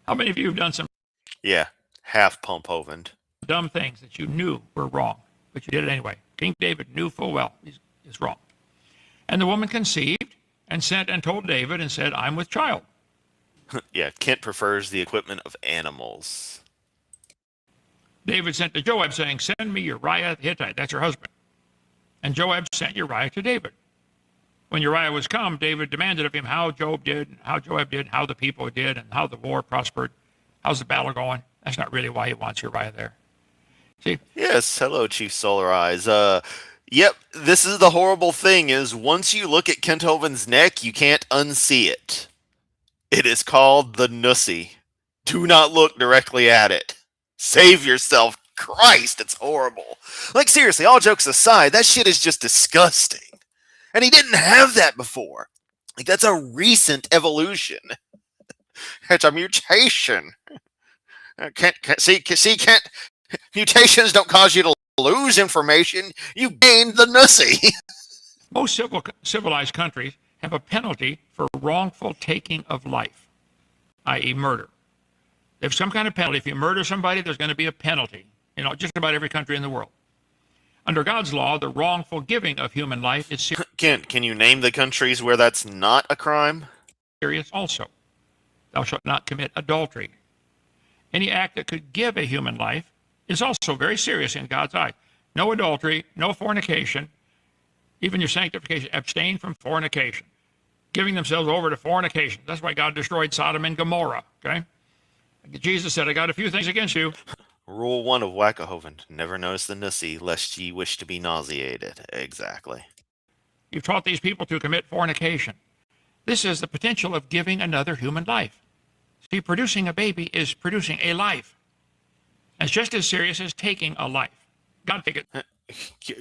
How many of you have done some
Yeah, half pump Hovind.
dumb things that you knew were wrong, but you did it anyway? King David knew full well he's wrong. And the woman conceived and sent and told David and said, I'm with child.
Yeah, Kent prefers the equipment of animals.
David sent to Joab saying, send me Uriah the Hittite. That's her husband. And Joab sent Uriah to David. When Uriah was come, David demanded of him how Joab did, how Joab did, how the people did, and how the war prospered. How's the battle going? That's not really why he wants Uriah there. See?
Yes, hello, Chief Solar Eyes. Yep, this is the horrible thing is once you look at Kent Hovind's neck, you can't unsee it. It is called the Nussy. Do not look directly at it. Save yourself. Christ, it's horrible. Like, seriously, all jokes aside, that shit is just disgusting. And he didn't have that before. Like, that's a recent evolution. It's a mutation. Can't mutations don't cause you to lose information. You gain the Nussy.
Most civilized countries have a penalty for wrongful taking of life, i.e. murder. They have some kind of penalty. If you murder somebody, there's going to be a penalty. Just about every country in the world. Under God's law, the wrongful giving of human life is
Kent, can you name the countries where that's not a crime?
serious also. Thou shalt not commit adultery. Any act that could give a human life is also very serious in God's eye. No adultery, no fornication, even your sanctification. Abstain from fornication. Giving themselves over to fornication. That's why God destroyed Sodom and Gomorrah, okay? Jesus said, I got a few things against you.
Rule 1 of Wackahoven. Never notice the Nussy, lest ye wish to be nauseated. Exactly.
You've taught these people to commit fornication. This is the potential of giving another human life. See, producing a baby is producing a life. It's just as serious as taking a life. God take it.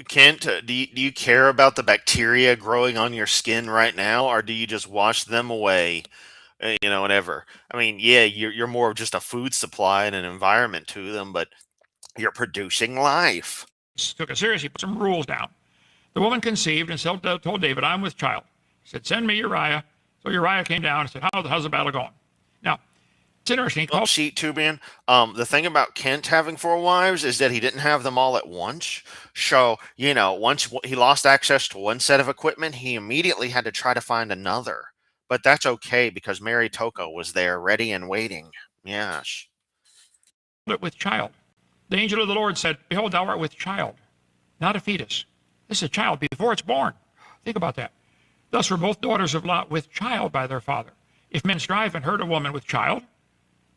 Kent, do you care about the bacteria growing on your skin right now, or do you just wash them away, whenever? I mean, yeah, you're more of just a food supply and an environment to them, but you're producing life.
Took it seriously, put some rules down. The woman conceived and told David, I'm with child. He said, send me Uriah. So Uriah came down and said, how's the battle going? Now, it's interesting.
Sheet tubian. The thing about Kent having 4 wives is that he didn't have them all at once. So, once he lost access to one set of equipment, he immediately had to try to find another. But that's okay because Mary Toko was there ready and waiting. Yes.
With child. The angel of the Lord said, behold, thou art with child, not a fetus. This is a child before it's born. Think about that. Thus were both daughters of Lot with child by their father. If men strive and hurt a woman with child,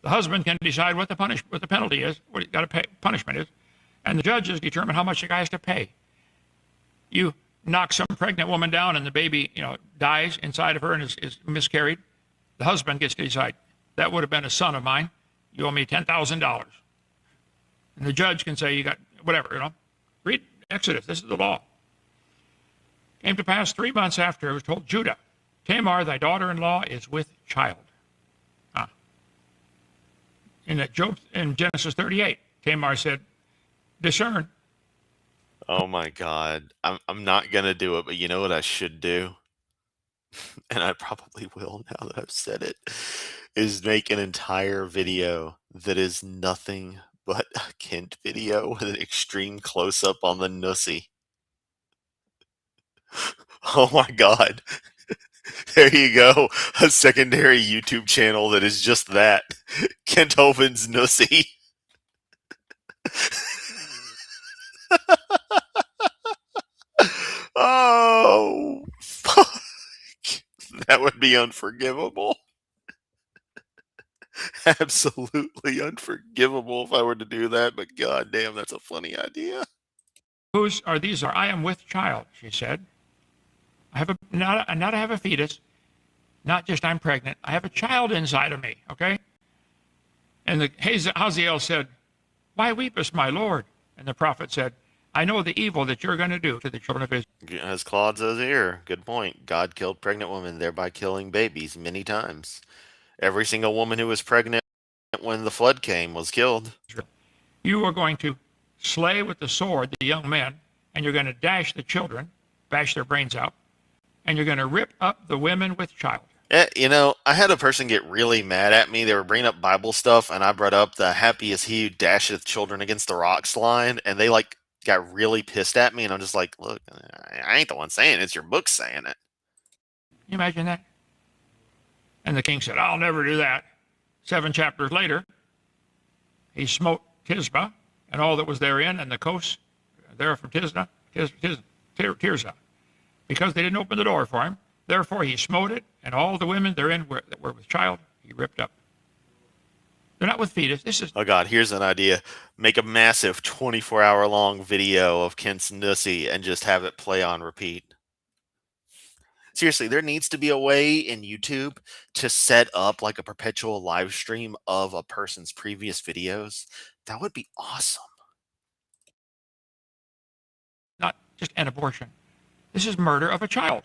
the husband can decide what the penalty is, what he's got to pay, punishment is, and the judges determine how much the guy has to pay. You knock some pregnant woman down and the baby, dies inside of her and is miscarried. The husband gets to decide, that would have been a son of mine. You owe me $10,000. And the judge can say, you got whatever, Read Exodus. This is the law. Came to pass 3 months after it was told Judah, Tamar, thy daughter-in-law, is with child. In Genesis 38, Tamar said, discern.
Oh my God. I'm not gonna do it, but you know what I should do? And I probably will now that I've said it, is make an entire video that is nothing but a Kent video with an extreme close-up on the nussy. Oh my God. There you go. A secondary YouTube channel that is just that. Kent Hovind's nussy. Oh, fuck. That would be unforgivable. Absolutely unforgivable if I were to do that, but goddamn, that's a funny idea.
Whose are these? I am with child, she said. I have not I have a fetus, not just I'm pregnant. I have a child inside of me, okay? And Hazael said, why weepest, my Lord? And the prophet said, I know the evil that you're going to do to the children of Israel.
As Claude says here, good point. God killed pregnant women, thereby killing babies many times. Every single woman who was pregnant when the flood came was killed.
You are going to slay with the sword the young men, and you're going to dash the children, bash their brains out, and you're going to rip up the women with child.
You know, I had a person get really mad at me. They were bringing up Bible stuff, and I brought up the happy is he who dasheth children against the rocks line, and they like got really pissed at me, and I'm just like, look, I ain't the one saying it. It's your book saying it.
Can you imagine that? And the king said, I'll never do that. 7 chapters later, he smote Tisbah and all that was therein, and the coast there from Tirzah, because they didn't open the door for him. Therefore he smote it, and all the women therein that were with child, he ripped up. They're not with fetus. This is...
Oh God, here's an idea. Make a massive 24-hour long video of Kent's nussy and just have it play on repeat. Seriously, there needs to be a way in YouTube to set up like a perpetual live stream of a person's previous videos. That would be awesome.
Not just an abortion. This is murder of a child.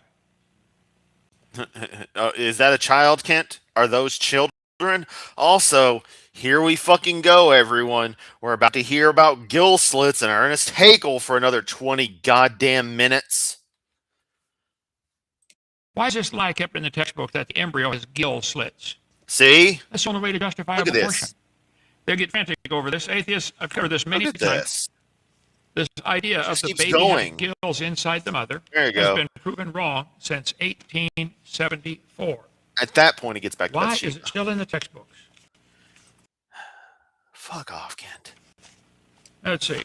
Is that a child, Kent? Are those children? Also, here we fucking go, everyone. We're about to hear about gill slits and Ernest Haeckel for another 20 goddamn minutes.
Why is this lie kept in the textbook that the embryo has gill slits?
See?
That's the only way to justify
Look at
abortion.
this.
They get frantic over this. Atheists, I've covered this many
Look at
times. This idea of the baby having gills inside the mother has been proven wrong since 1874.
At that point, it gets back to
Why
Bathsheba.
is it still in the textbooks?
Fuck off, Kent.
Let's see.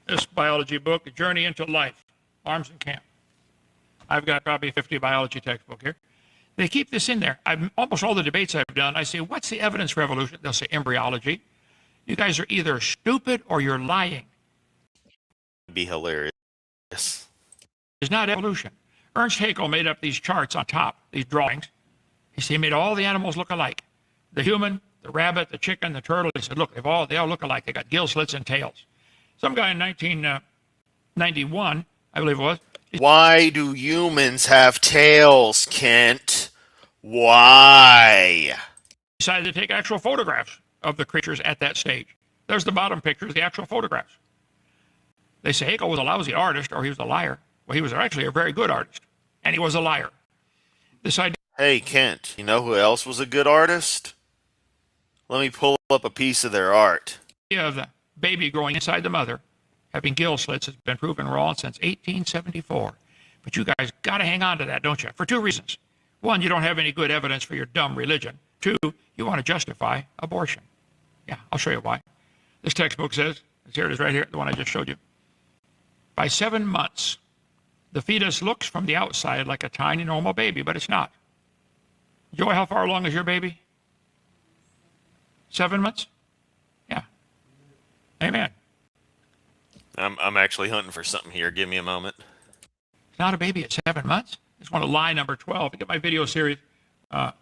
This biology book, A Journey into Life, Arms and Camp. I've got probably 50 biology textbook here. They keep this in there. Almost all the debates I've done, I say, what's the evidence for evolution? They'll say embryology. You guys are either stupid or you're lying.
Be hilarious.
It's not evolution. Ernst Haeckel made up these charts on top, these drawings. He made all the animals look alike. The human, the rabbit, the chicken, the turtle. He said, look, they all look alike. They got gill slits and tails. Some guy in 1991, I believe it was.
Why do humans have tails, Kent? Why?
Decided to take actual photographs of the creatures at that stage. There's the bottom pictures, the actual photographs. They say Haeckel was a lousy artist or he was a liar. Well, he was actually a very good artist, and he was a liar. This idea.
Hey, Kent, you know who else was a good artist? Let me pull up a piece of their art.
Of the baby growing inside the mother, having gill slits, has been proven wrong since 1874. But you guys got to hang on to that, don't you? For 2 reasons. 1, you don't have any good evidence for your dumb religion. 2, you want to justify abortion. Yeah, I'll show you why. This textbook says, here it is right here, the one I just showed you. By 7 months, the fetus looks from the outside like a tiny normal baby, but it's not. Joy, how far along is your baby? 7 months? Yeah. Amen.
I'm actually hunting for something here. Give me a moment.
It's not a baby at 7 months. It's one of lie number 12. You get my video series, the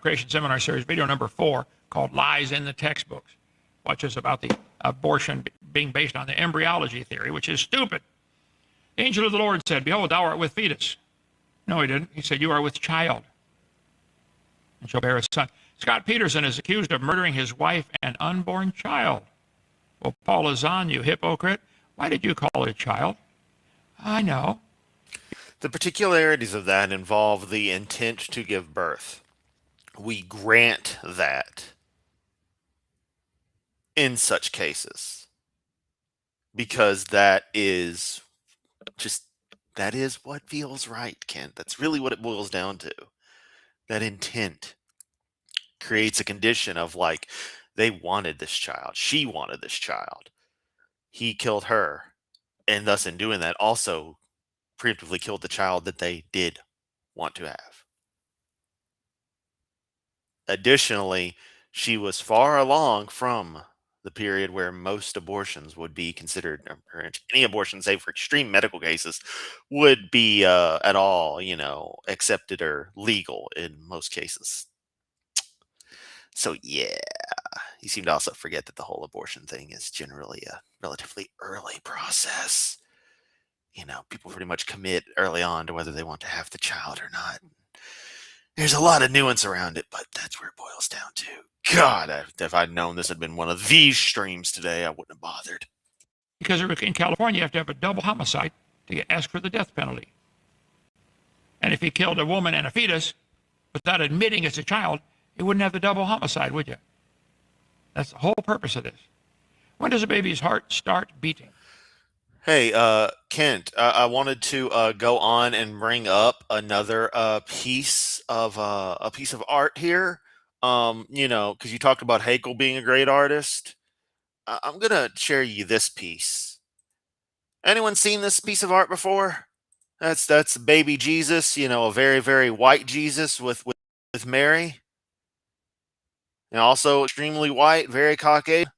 Creation Seminar Series, video number 4, called Lies in the Textbooks. Watch this about the abortion being based on the embryology theory, which is stupid. The angel of the Lord said, behold, thou art with fetus. No, he didn't. He said, "You are with child, and shall bear a son." Scott Peterson is accused of murdering his wife and unborn child. Well, Paul is on you, hypocrite. Why did you call it a child? I know.
The particularities of that involve the intent to give birth. We grant that in such cases because just that is what feels right, Kent. That's really what it boils down to. That intent creates a condition of like they wanted this child, she wanted this child, he killed her, and thus in doing that also preemptively killed the child that they did want to have. Additionally, she was far along from the period where most abortions would be considered, or any abortion, save for extreme medical cases, would be at all, accepted or legal in most cases. So, yeah, you seem to also forget that the whole abortion thing is generally a relatively early process. People pretty much commit early on to whether they want to have the child or not. There's a lot of nuance around it, but that's where it boils down to. God, if I'd known this had been one of these streams today, I wouldn't have bothered.
Because in California, you have to have a double homicide to ask for the death penalty. And if you killed a woman and a fetus without admitting it's a child, you wouldn't have the double homicide, would you? That's the whole purpose of this. When does a baby's heart start beating?
Hey, Kent, I wanted to go on and bring up another piece of art here. Because you talked about Haeckel being a great artist. I'm gonna share you this piece. Anyone seen this piece of art before? That's baby Jesus. A very very white Jesus with Mary, and also extremely white, very Caucasian.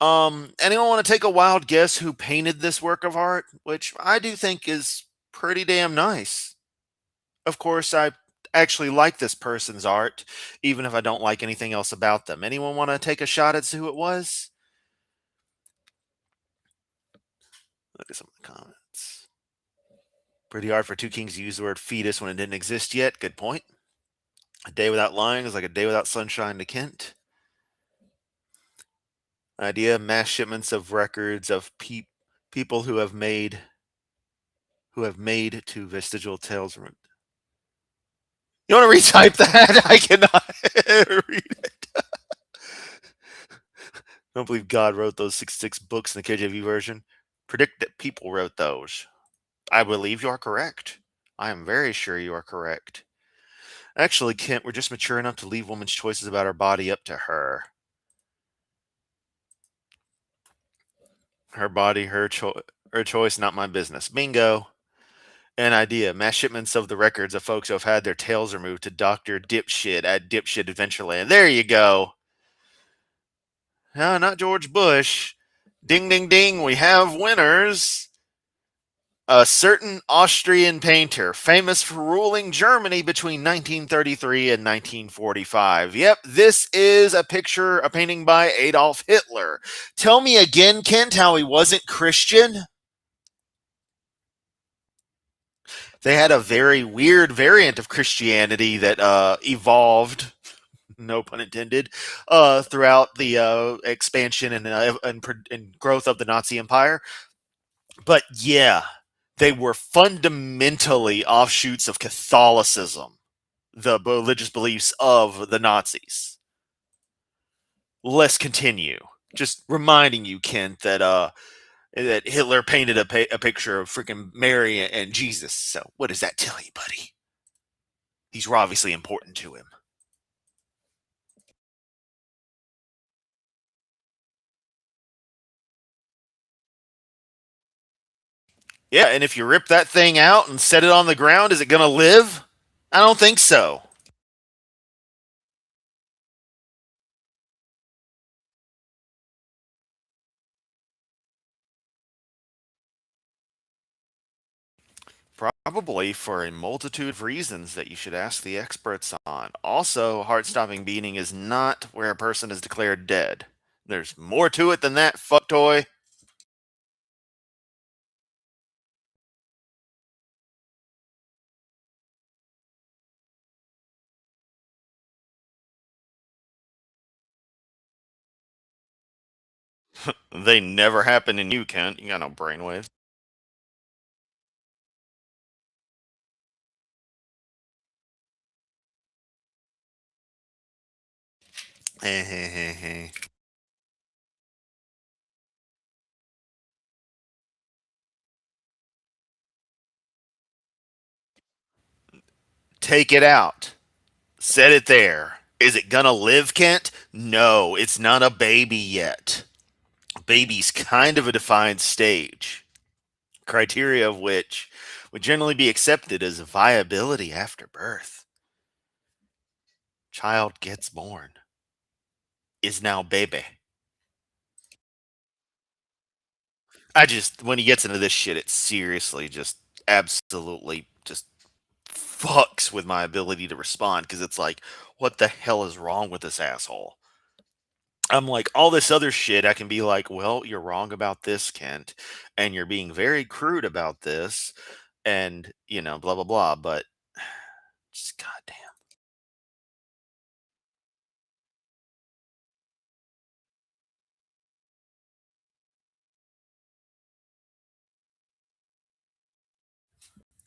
Anyone want to take a wild guess who painted this work of art, which I do think is pretty damn nice? Of course, I actually like this person's art, even if I don't like anything else about them. Anyone want to take a shot at who it was? Look at some of the comments. Pretty hard for two kings to use the word fetus when it didn't exist yet. Good point. A day without lying is like a day without sunshine to Kent. Idea: mass shipments of records of people who have made to vestigial tales. You want to retype that? I cannot read it. I don't believe God wrote those 66 books in the KJV version. Predict that people wrote those. I believe you are correct. I am very sure you are correct. Actually, Kent, we're just mature enough to leave women's choices about our body up to her. Her body, her choice, not my business. Bingo. An idea: mass shipments of the records of folks who have had their tails removed to Dr. Dipshit at Dipshit Adventureland. There you go. No, not George Bush. Ding, ding, ding. We have winners. A certain Austrian painter, famous for ruling Germany between 1933 and 1945. Yep, this is a painting by Adolf Hitler. Tell me again, Kent, how he wasn't Christian? They had a very weird variant of Christianity that evolved, no pun intended, throughout the expansion and growth of the Nazi Empire. But yeah, they were fundamentally offshoots of Catholicism, the religious beliefs of the Nazis. Let's continue. Just reminding you, Kent, that Hitler painted a picture of freaking Mary and Jesus. So what does that tell you, buddy? These were obviously important to him. Yeah, and if you rip that thing out and set it on the ground, is it going to live? I don't think so. Probably for a multitude of reasons that you should ask the experts on. Also, heart-stopping beating is not where a person is declared dead. There's more to it than that, fuck toy. They never happen in you, Kent. You got no brainwaves. Take it out. Set it there. Is it gonna live, Kent? No, it's not a baby yet. Baby's kind of a defined stage, criteria of which would generally be accepted as viability after birth. Child gets born, is now baby. When he gets into this shit, it seriously just absolutely just fucks with my ability to respond because it's like, what the hell is wrong with this asshole? I'm like, all this other shit, I can be like, well, you're wrong about this, Kent, and you're being very crude about this, and, blah, blah, blah. But just goddamn.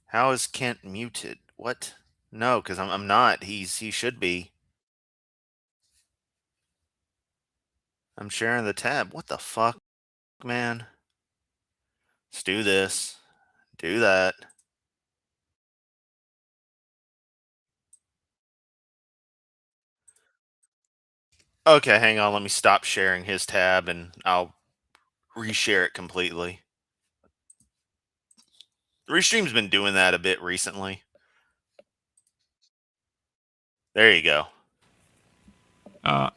How is Kent muted? What? No, because I'm not. He should be. I'm sharing the tab. What the fuck, man? Let's do this. Do that. Okay, hang on. Let me stop sharing his tab and I'll reshare it completely. Restream's been doing that a bit recently. There you go.
There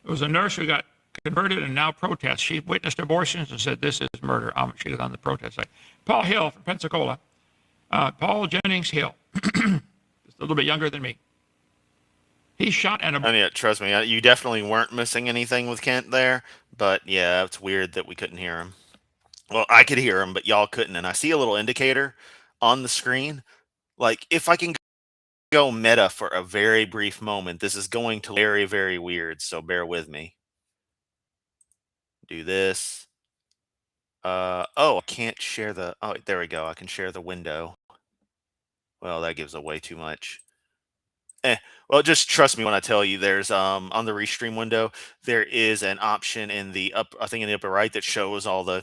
was a nurse who got converted and now protests. She witnessed abortions and said this is murder. She was on the protest site. Paul Hill from Pensacola. Paul Jennings Hill, just a little bit younger than me. He shot an
And yeah, trust me, you definitely weren't missing anything with Kent there. But yeah, it's weird that we couldn't hear him. Well, I could hear him, but y'all couldn't. And I see a little indicator on the screen. Like, if I can go meta for a very brief moment, this is going to very, very weird. So bear with me. Do this. Oh, I can't share the. Oh, there we go. I can share the window. Well, that gives away too much. Well, just trust me when I tell you. There's on the restream window, there is an option in the I think in the upper right that shows all the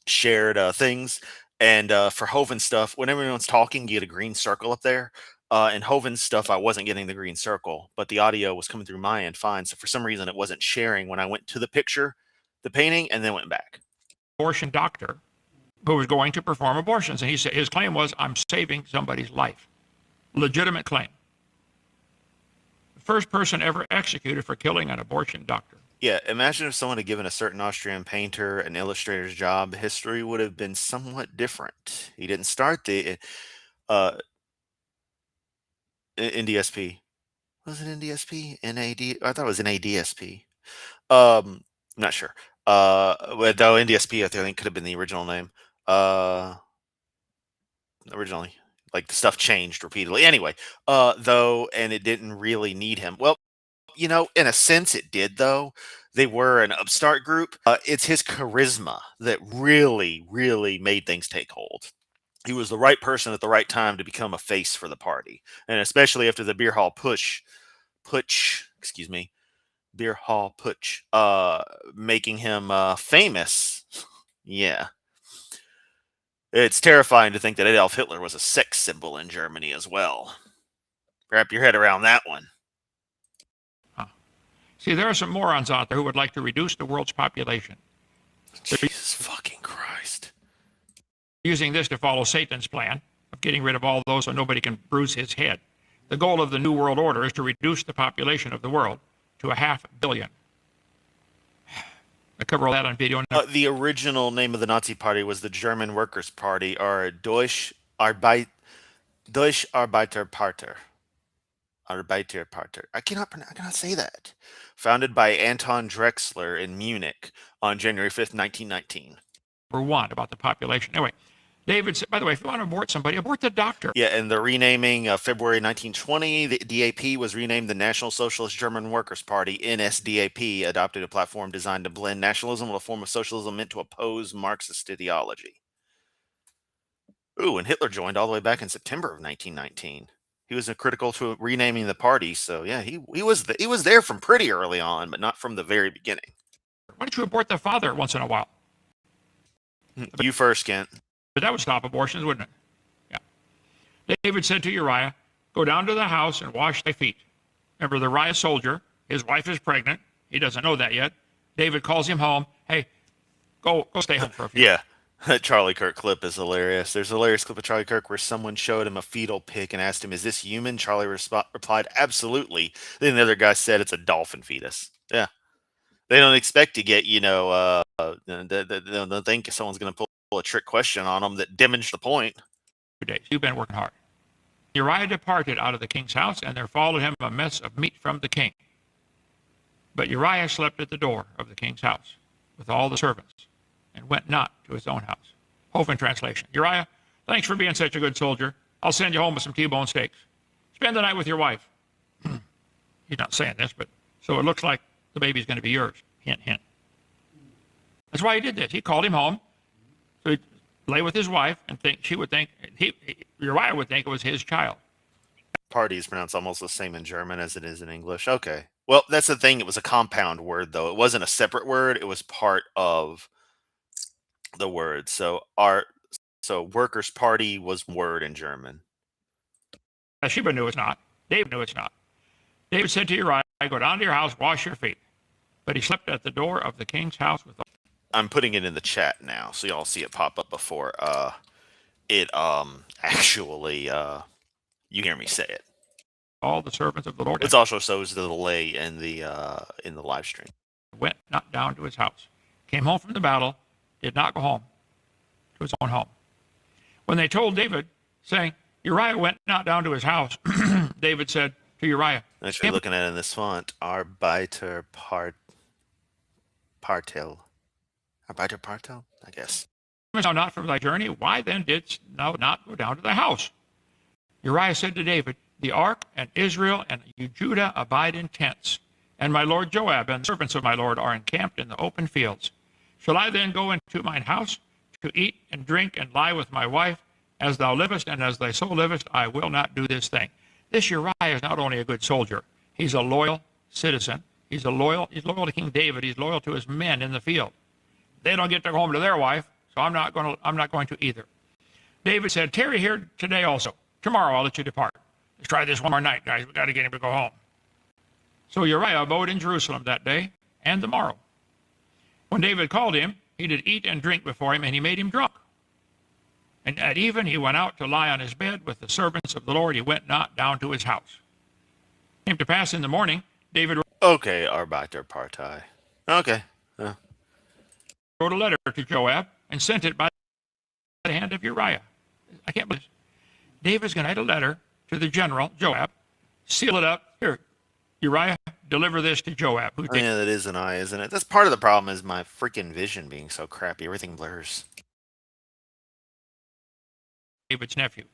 shared things. And for Hovind stuff, when everyone's talking, you get a green circle up there. In Hovind stuff, I wasn't getting the green circle, but the audio was coming through my end fine. So for some reason, it wasn't sharing when I went to the picture, the painting, and then went back.
abortion doctor who was going to perform abortions. And he said his claim was, I'm saving somebody's life. Legitimate claim. The first person ever executed for killing an abortion doctor.
Yeah, imagine if someone had given a certain Austrian painter an illustrator's job, history would have been somewhat different. He didn't start the in DSP. Was it in DSP? NAD? I thought it was in ADSP. I'm not sure. But though NDSP, I think could have been the original name. Originally, like the stuff changed repeatedly. Anyway, though, and it didn't really need him. Well, in a sense, it did though. They were an upstart group. It's his charisma that really, really made things take hold. He was the right person at the right time to become a face for the party, and especially after the beer hall putsch, excuse me, beer hall putsch, making him famous. Yeah, it's terrifying to think that Adolf Hitler was a sex symbol in Germany as well. Wrap your head around that one.
Huh. See, there are some morons out there who would like to reduce the world's population.
Jesus fucking Christ.
Using this to follow Satan's plan of getting rid of all those so nobody can bruise his head. The goal of the New World Order is to reduce the population of the world to 500 million. I cover all that on video.
The original name of the Nazi Party was the German Workers' Party, or Deutsche Arbeiterpartei. Arbeiterpartei. I cannot say that. Founded by Anton Drexler in Munich on January 5th, 1919.
Number one about the population. Anyway, David said, by the way, if you want to abort somebody, abort the doctor.
Yeah, and the renaming of February 1920, the DAP was renamed the National Socialist German Workers' Party. NSDAP adopted a platform designed to blend nationalism with a form of socialism meant to oppose Marxist ideology. Ooh, and Hitler joined all the way back in September of 1919. He was critical to renaming the party, so yeah, he was there from pretty early on, but not from the very beginning.
Why don't you abort the father once in a while?
You first, Kent.
But that would stop abortions, wouldn't it? Yeah. David said to Uriah, go down to the house and wash thy feet. Remember, the Uriah soldier, his wife is pregnant. He doesn't know that yet. David calls him home. Hey, go stay home for a few.
Yeah. That Charlie Kirk clip is hilarious. There's a hilarious clip of Charlie Kirk where someone showed him a fetal pic and asked him, is this human? Charlie replied, absolutely. Then the other guy said, it's a dolphin fetus. Yeah. They don't expect to get, they think someone's going to pull a trick question on them that diminishes the point.
2 days. You've been working hard. Uriah departed out of the king's house, and there followed him a mess of meat from the king. But Uriah slept at the door of the king's house with all the servants, and went not to his own house. Hovind translation. Uriah, thanks for being such a good soldier. I'll send you home with some T-bone steaks. Spend the night with your wife. He's not saying this, but so it looks like the baby's going to be yours. Hint, hint. That's why he did this. He called him home. So he'd lay with his wife and Uriah would think it was his child.
Party is pronounced almost the same in German as it is in English. Okay. Well, that's the thing. It was a compound word, though. It wasn't a separate word. It was part of the word. So workers' party was word in German.
Bathsheba knew it's not. David knew it's not. David said to Uriah, go down to your house, wash your feet. But he slept at the door of the king's house with all...
I'm putting it in the chat now, so y'all see it pop up before it actually you hear me say it.
All the servants of the Lord.
It also shows the delay in the live stream.
Went not down to his house. Came home from the battle, did not go home to his own home. When they told David, saying, Uriah went not down to his house, David said to Uriah,
actually looking at it in this font, Arbeiter Partel, I guess.
Thou not from thy journey? Why then didst thou not go down to the house? Uriah said to David, the ark and Israel and Judah abide in tents, and my lord Joab and the servants of my lord are encamped in the open fields. Shall I then go into mine house to eat and drink and lie with my wife? As thou livest and as thy soul livest, I will not do this thing. This Uriah is not only a good soldier, he's a loyal citizen. He's loyal to King David. He's loyal to his men in the field. They don't get to go home to their wife, so I'm not going to either. David said, tarry here today also. Tomorrow I'll let you depart. Let's try this one more night, guys. We've got to get him to go home. So Uriah abode in Jerusalem that day and the morrow. When David called him, he did eat and drink before him, and he made him drunk. And at even he went out to lie on his bed with the servants of the Lord. He went not down to his house. It came to pass in the morning, David...
Okay, Arbeiter Partei. Okay.
wrote a letter to Joab and sent it by the hand of Uriah. I can't believe this. David's going to write a letter to the general, Joab, seal it up. Here, Uriah, deliver this to Joab.
Yeah, that is an eye, isn't it? That's part of the problem is my freaking vision being so crappy. Everything blurs.
David's nephew.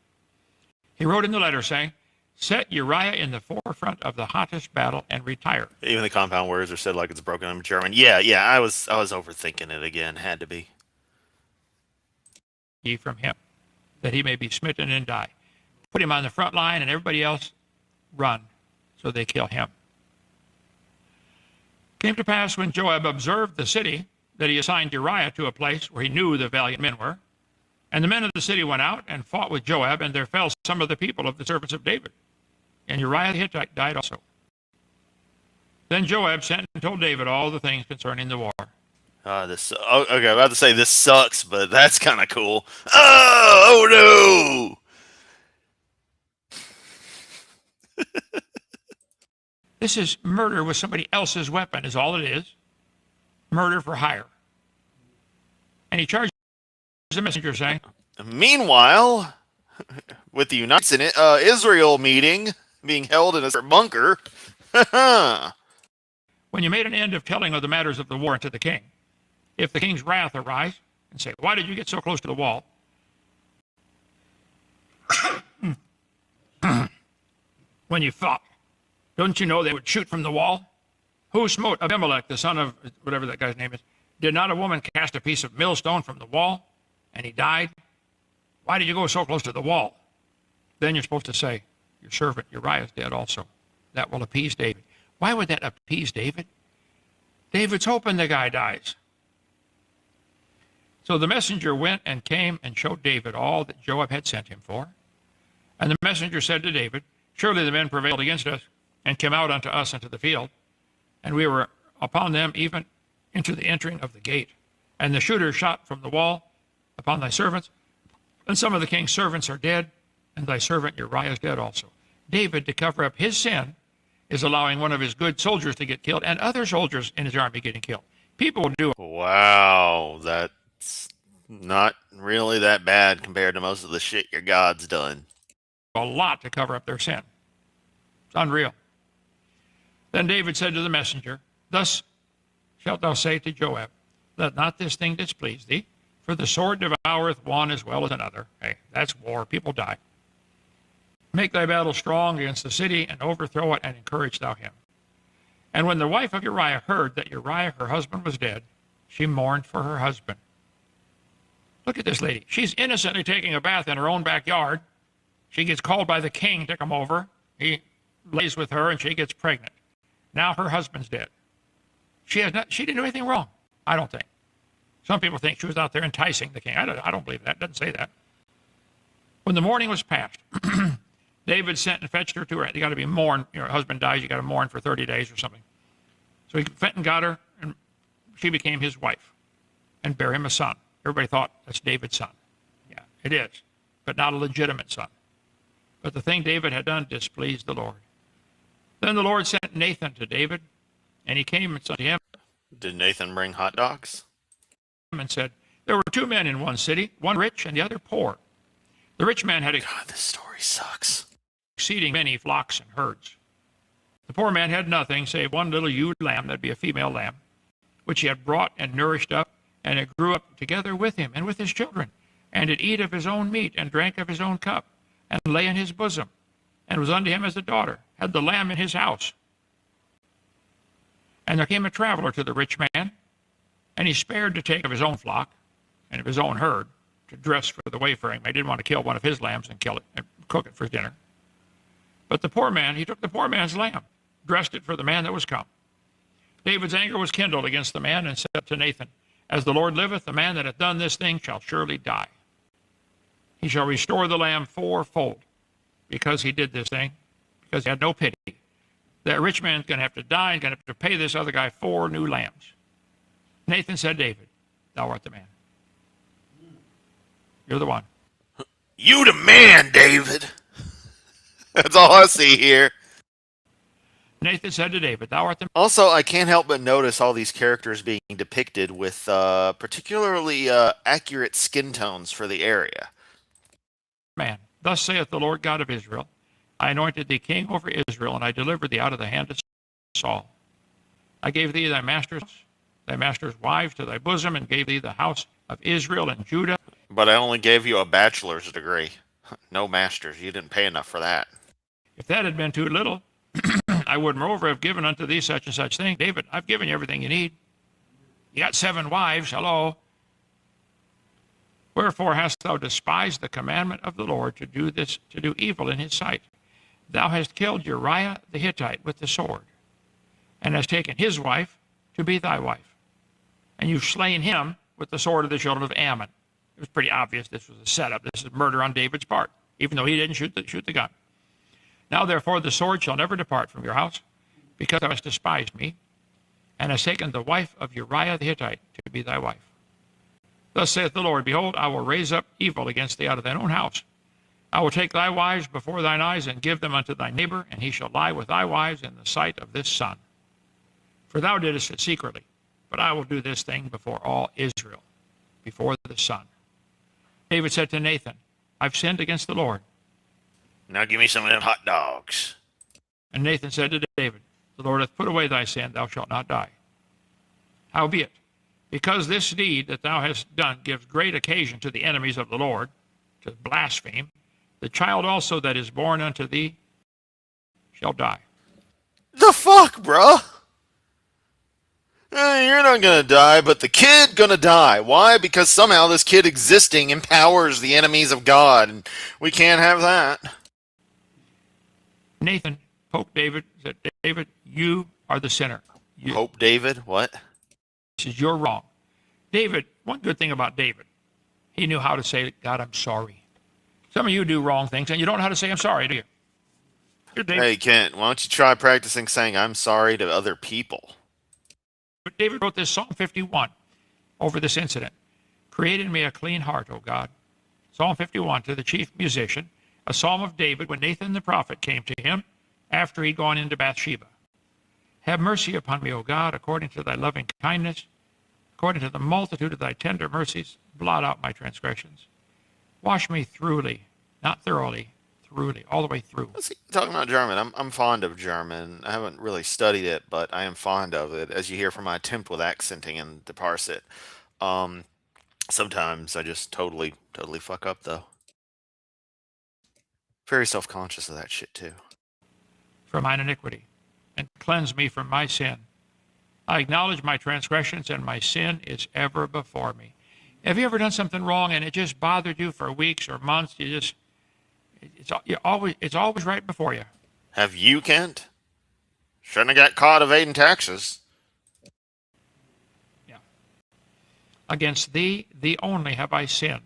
He wrote in the letter saying, set Uriah in the forefront of the hottest battle and retire.
Even the compound words are said like it's broken in German. Yeah, I was overthinking it again. Had to be.
Ye from him, that he may be smitten and die. Put him on the front line, and everybody else run, so they kill him. It came to pass when Joab observed the city that he assigned Uriah to a place where he knew the valiant men were. And the men of the city went out and fought with Joab, and there fell some of the people of the servants of David. And Uriah the Hittite died also. Then Joab sent and told David all the things concerning the war.
Okay, I'm about to say this sucks, but that's kind of cool. Oh no!
This is murder with somebody else's weapon, is all it is. Murder for hire. And he charged the messenger saying,
meanwhile, with the United Israel meeting being held in a bunker,
when you made an end of telling of the matters of the war unto the king, if the king's wrath arise and say, why did you get so close to the wall? when you fought? Don't you know they would shoot from the wall? Who smote Abimelech, the son of whatever that guy's name is? Did not a woman cast a piece of millstone from the wall, and he died? Why did you go so close to the wall? Then you're supposed to say, your servant Uriah is dead also. That will appease David. Why would that appease David? David's hoping the guy dies. So the messenger went and came and showed David all that Joab had sent him for. And the messenger said to David, surely the men prevailed against us, and came out unto us into the field, and we were upon them even into the entering of the gate. And the shooters shot from the wall upon thy servants, and some of the king's servants are dead, and thy servant Uriah is dead also. David, to cover up his sin, is allowing one of his good soldiers to get killed, and other soldiers in his army getting killed. People will do.
Wow, that's not really that bad compared to most of the shit your God's done.
A lot to cover up their sin. It's unreal. Then David said to the messenger, thus shalt thou say to Joab, let not this thing displease thee, for the sword devoureth one as well as another. Hey, that's war. People die. Make thy battle strong against the city, and overthrow it, and encourage thou him. And when the wife of Uriah heard that Uriah, her husband, was dead, she mourned for her husband. Look at this lady. She's innocently taking a bath in her own backyard. She gets called by the king to come over. He lays with her, and she gets pregnant. Now her husband's dead. She didn't do anything wrong, I don't think. Some people think she was out there enticing the king. I don't believe that. It doesn't say that. When the mourning was past, David sent and fetched her to her. You got to be mourned. Your husband dies, you got to mourn for 30 days or something. So he went and got her, and she became his wife and bare him a son. Everybody thought that's David's son. Yeah, it is, but not a legitimate son. But the thing David had done displeased the Lord. Then the Lord sent Nathan to David, and he came and said to him.
Did Nathan bring hot dogs?
And said, there were two men in one city, one rich and the other poor. The rich man had
God, this story sucks.
exceeding many flocks and herds. The poor man had nothing save one little ewe lamb, that'd be a female lamb, which he had brought and nourished up, and it grew up together with him and with his children, and did eat of his own meat, and drank of his own cup, and lay in his bosom, and was unto him as a daughter, had the lamb in his house. And there came a traveler to the rich man, and he spared to take of his own flock and of his own herd to dress for the wayfaring. He didn't want to kill one of his lambs and kill it and cook it for dinner. But the poor man, he took the poor man's lamb, dressed it for the man that was come. David's anger was kindled against the man, and said to Nathan, as the Lord liveth, the man that hath done this thing shall surely die. He shall restore the lamb fourfold, because he did this thing, because he had no pity. That rich man's going to have to die and going to have to pay this other guy 4 new lambs. Nathan said, David, thou art the man. You're the one.
You the man, David. That's all I see here.
Nathan said to David, thou art the man.
Also, I can't help but notice all these characters being depicted with particularly accurate skin tones for the area.
Man, thus saith the Lord God of Israel, I anointed thee king over Israel, and I delivered thee out of the hand of Saul. I gave thee thy master's wives to thy bosom, and gave thee the house of Israel and Judah.
But I only gave you a bachelor's degree. No master's. You didn't pay enough for that.
If that had been too little, I would moreover have given unto thee such and such thing. David, I've given you everything you need. You got 7 wives, hello. Wherefore hast thou despised the commandment of the Lord to do evil in his sight? Thou hast killed Uriah the Hittite with the sword, and hast taken his wife to be thy wife. And you've slain him with the sword of the children of Ammon. It was pretty obvious this was a setup. This is murder on David's part, even though he didn't shoot the gun. Now therefore the sword shall never depart from your house, because thou hast despised me, and hast taken the wife of Uriah the Hittite to be thy wife. Thus saith the Lord, behold, I will raise up evil against thee out of thine own house. I will take thy wives before thine eyes, and give them unto thy neighbor, and he shall lie with thy wives in the sight of this sun. For thou didst it secretly, but I will do this thing before all Israel, before the sun. David said to Nathan, I've sinned against the Lord.
Now give me some of them hot dogs.
And Nathan said to David, the Lord hath put away thy sin, thou shalt not die. Howbeit, because this deed that thou hast done gives great occasion to the enemies of the Lord to blaspheme, the child also that is born unto thee shall die.
The fuck, bruh? You're not gonna die, but the kid gonna die. Why? Because somehow this kid existing empowers the enemies of God, and we can't have that.
Nathan poked David, said, David, you are the sinner.
Pope David? What?
He says, you're wrong. David, one good thing about David, he knew how to say, God, I'm sorry. Some of you do wrong things, and you don't know how to say I'm sorry, do you?
Hey, Kent, why don't you try practicing saying I'm sorry to other people?
But David wrote this Psalm 51 over this incident. Create in me a clean heart, O God. Psalm 51 to the chief musician, a psalm of David when Nathan the prophet came to him after he'd gone into Bathsheba. Have mercy upon me, O God, according to thy loving kindness, according to the multitude of thy tender mercies, blot out my transgressions. Wash me thoroughly, not thoroughly, thoroughly, all the way through.
Let's see, talking about German, I'm fond of German. I haven't really studied it, but I am fond of it, as you hear from my attempt with accenting and to parse it. Um, Sometimes I just totally fuck up, though. Very self-conscious of that shit, too.
For mine iniquity, and cleanse me from my sin. I acknowledge my transgressions, and my sin is ever before me. Have you ever done something wrong and it just bothered you for weeks or months? It's always right before you.
Have you, Kent? Shouldn't have got caught evading taxes.
Yeah. Against thee only have I sinned.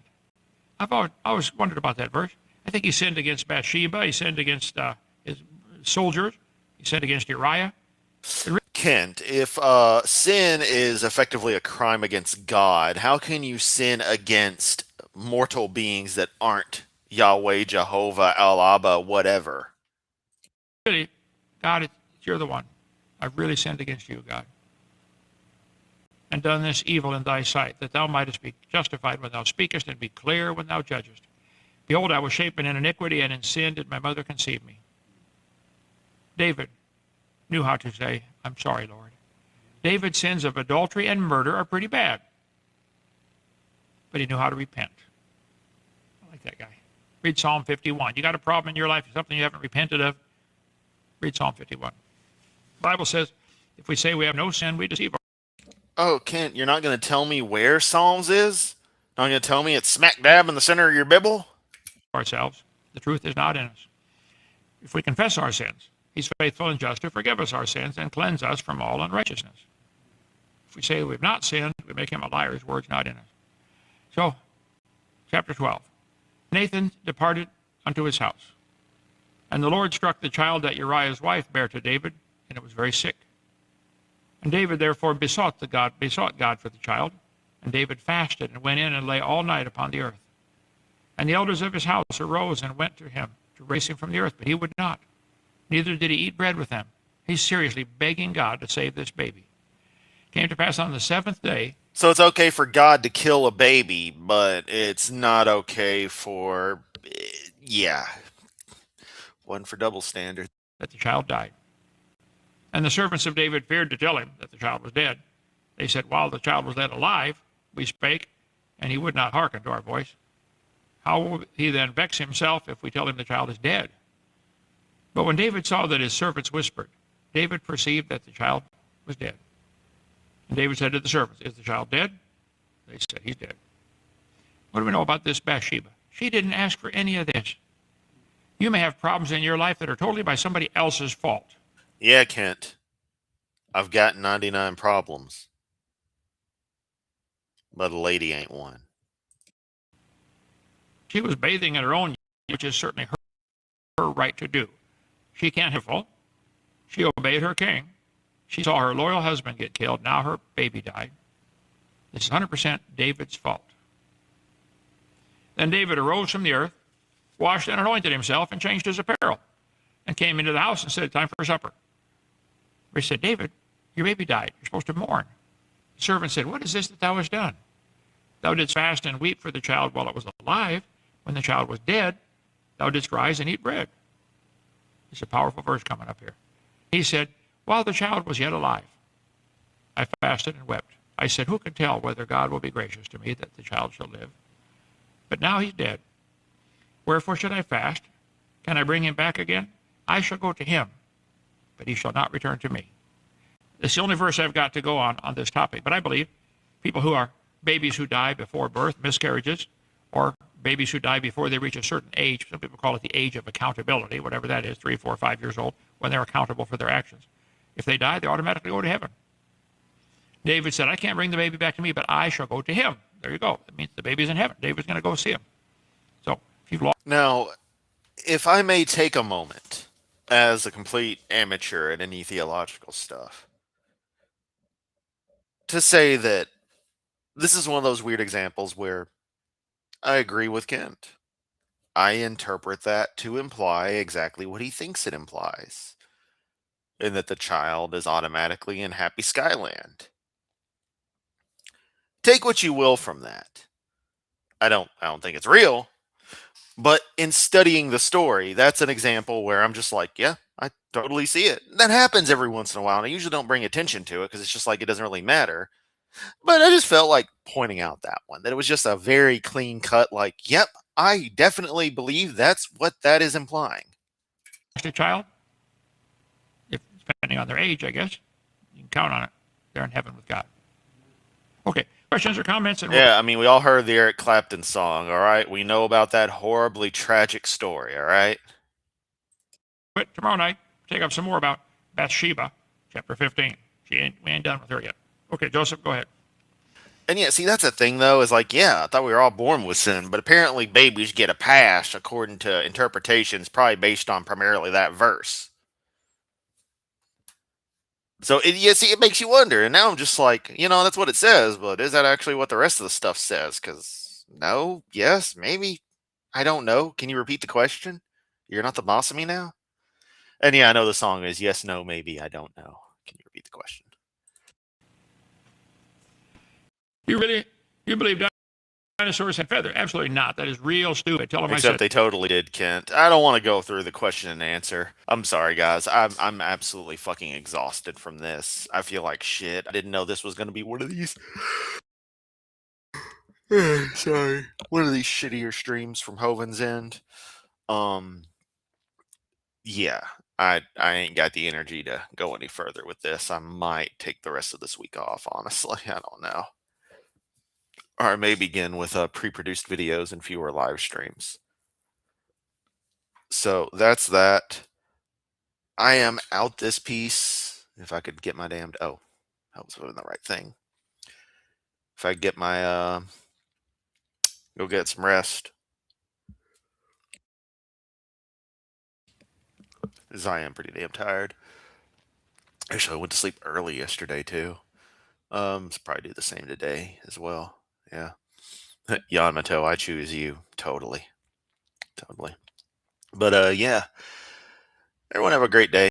I've always wondered about that verse. I think he sinned against Bathsheba. He sinned against his soldiers. He sinned against Uriah.
Kent, if sin is effectively a crime against God, how can you sin against mortal beings that aren't Yahweh, Jehovah, Allah, whatever?
Really, God, you're the one. I've really sinned against you, God, and done this evil in thy sight, that thou mightest be justified when thou speakest, and be clear when thou judgest. Behold, I was shapen in iniquity, and in sin did my mother conceive me. David knew how to say, I'm sorry, Lord. David's sins of adultery and murder are pretty bad, but he knew how to repent. I like that guy. Read Psalm 51. You got a problem in your life, something you haven't repented of, read Psalm 51. The Bible says, if we say we have no sin, we deceive
Oh, Kent, you're not going to tell me where Psalms is? Not going to tell me it's smack dab in the center of your Bible?
ourselves. The truth is not in us. If we confess our sins, he's faithful and just to forgive us our sins and cleanse us from all unrighteousness. If we say we've not sinned, we make him a liar, his word's not in us. So, chapter 12. Nathan departed unto his house. And the Lord struck the child that Uriah's wife bare to David, and it was very sick. And David therefore besought God for the child. And David fasted and went in and lay all night upon the earth. And the elders of his house arose and went to him to raise him from the earth, but he would not. Neither did he eat bread with them. He's seriously begging God to save this baby. It came to pass on the seventh day.
So it's okay for God to kill a baby, but it's not okay for, yeah, one for double standard.
That the child died. And the servants of David feared to tell him that the child was dead. They said, while the child was yet alive, we spake, and he would not hearken to our voice. How will he then vex himself if we tell him the child is dead? But when David saw that his servants whispered, David perceived that the child was dead. And David said to the servants, is the child dead? They said, he's dead. What do we know about this Bathsheba? She didn't ask for any of this. You may have problems in your life that are totally by somebody else's fault.
Yeah, Kent. I've got 99 problems. But a lady ain't one.
She was bathing in her own, which is certainly her right to do. She can't have fault. She obeyed her king. She saw her loyal husband get killed. Now her baby died. This is 100% David's fault. Then David arose from the earth, washed and anointed himself, and changed his apparel, and came into the house and said, time for supper. He said, David, your baby died. You're supposed to mourn. The servant said, what is this that thou hast done? Thou didst fast and weep for the child while it was alive. When the child was dead, thou didst rise and eat bread. It's a powerful verse coming up here. He said, while the child was yet alive, I fasted and wept. I said, who can tell whether God will be gracious to me that the child shall live? But now he's dead. Wherefore should I fast? Can I bring him back again? I shall go to him, but he shall not return to me. It's the only verse I've got to go on this topic. But I believe people who are babies who die before birth, miscarriages, or babies who die before they reach a certain age, some people call it the age of accountability, whatever that is, 3, 4, 5 years old, when they're accountable for their actions. If they die, they automatically go to heaven. David said, I can't bring the baby back to me, but I shall go to him. There you go. That means the baby's in heaven. David's going to go see him. So if you've lost.
Now, if I may take a moment as a complete amateur at any theological stuff to say that this is one of those weird examples where I agree with Kent. I interpret that to imply exactly what he thinks it implies, and that the child is automatically in Happy Skyland. Take what you will from that. I don't think it's real, but in studying the story, that's an example where I'm just like, yeah, I totally see it. That happens every once in a while, and I usually don't bring attention to it because it's just like it doesn't really matter. But I just felt like pointing out that one, that it was just a very clean cut, like, yep, I definitely believe that's what that is implying.
A child, if depending on their age, I guess, you can count on it. They're in heaven with God. Okay, questions or comments?
Yeah, I mean, we all heard the Eric Clapton song, all right? We know about that horribly tragic story, all right?
But tomorrow night, take up some more about Bathsheba, chapter 15. We ain't done with her yet. Okay, Joseph, go ahead.
And yeah, see, that's the thing, though, is like, yeah, I thought we were all born with sin, but apparently babies get a pass according to interpretations, probably based on primarily that verse. So, it makes you wonder, and now I'm just like, that's what it says, but is that actually what the rest of the stuff says? Because, no, yes, maybe, I don't know. Can you repeat the question? You're not the boss of me now? And yeah, I know the song is yes, no, maybe, I don't know. Can you repeat the question?
You believe dinosaurs had feathers? Absolutely not. That is real stupid. Tell them
Except
I said.
they totally did, Kent. I don't want to go through the question and answer. I'm sorry, guys. I'm absolutely fucking exhausted from this. I feel like shit. I didn't know this was going to be one of these. Sorry. One of these shittier streams from Hovind's end. Yeah. I ain't got the energy to go any further with this. I might take the rest of this week off, honestly. I don't know. Or I may begin with pre-produced videos and fewer live streams. So that's that. I am out this piece. If I could get my damned... Oh, I was doing the right thing. If I get my... go get some rest. Because I am pretty damn tired. Actually, I went to sleep early yesterday, too. So probably do the same today as well. Yeah. Yamato, I choose you. Totally. But, yeah. Everyone have a great day.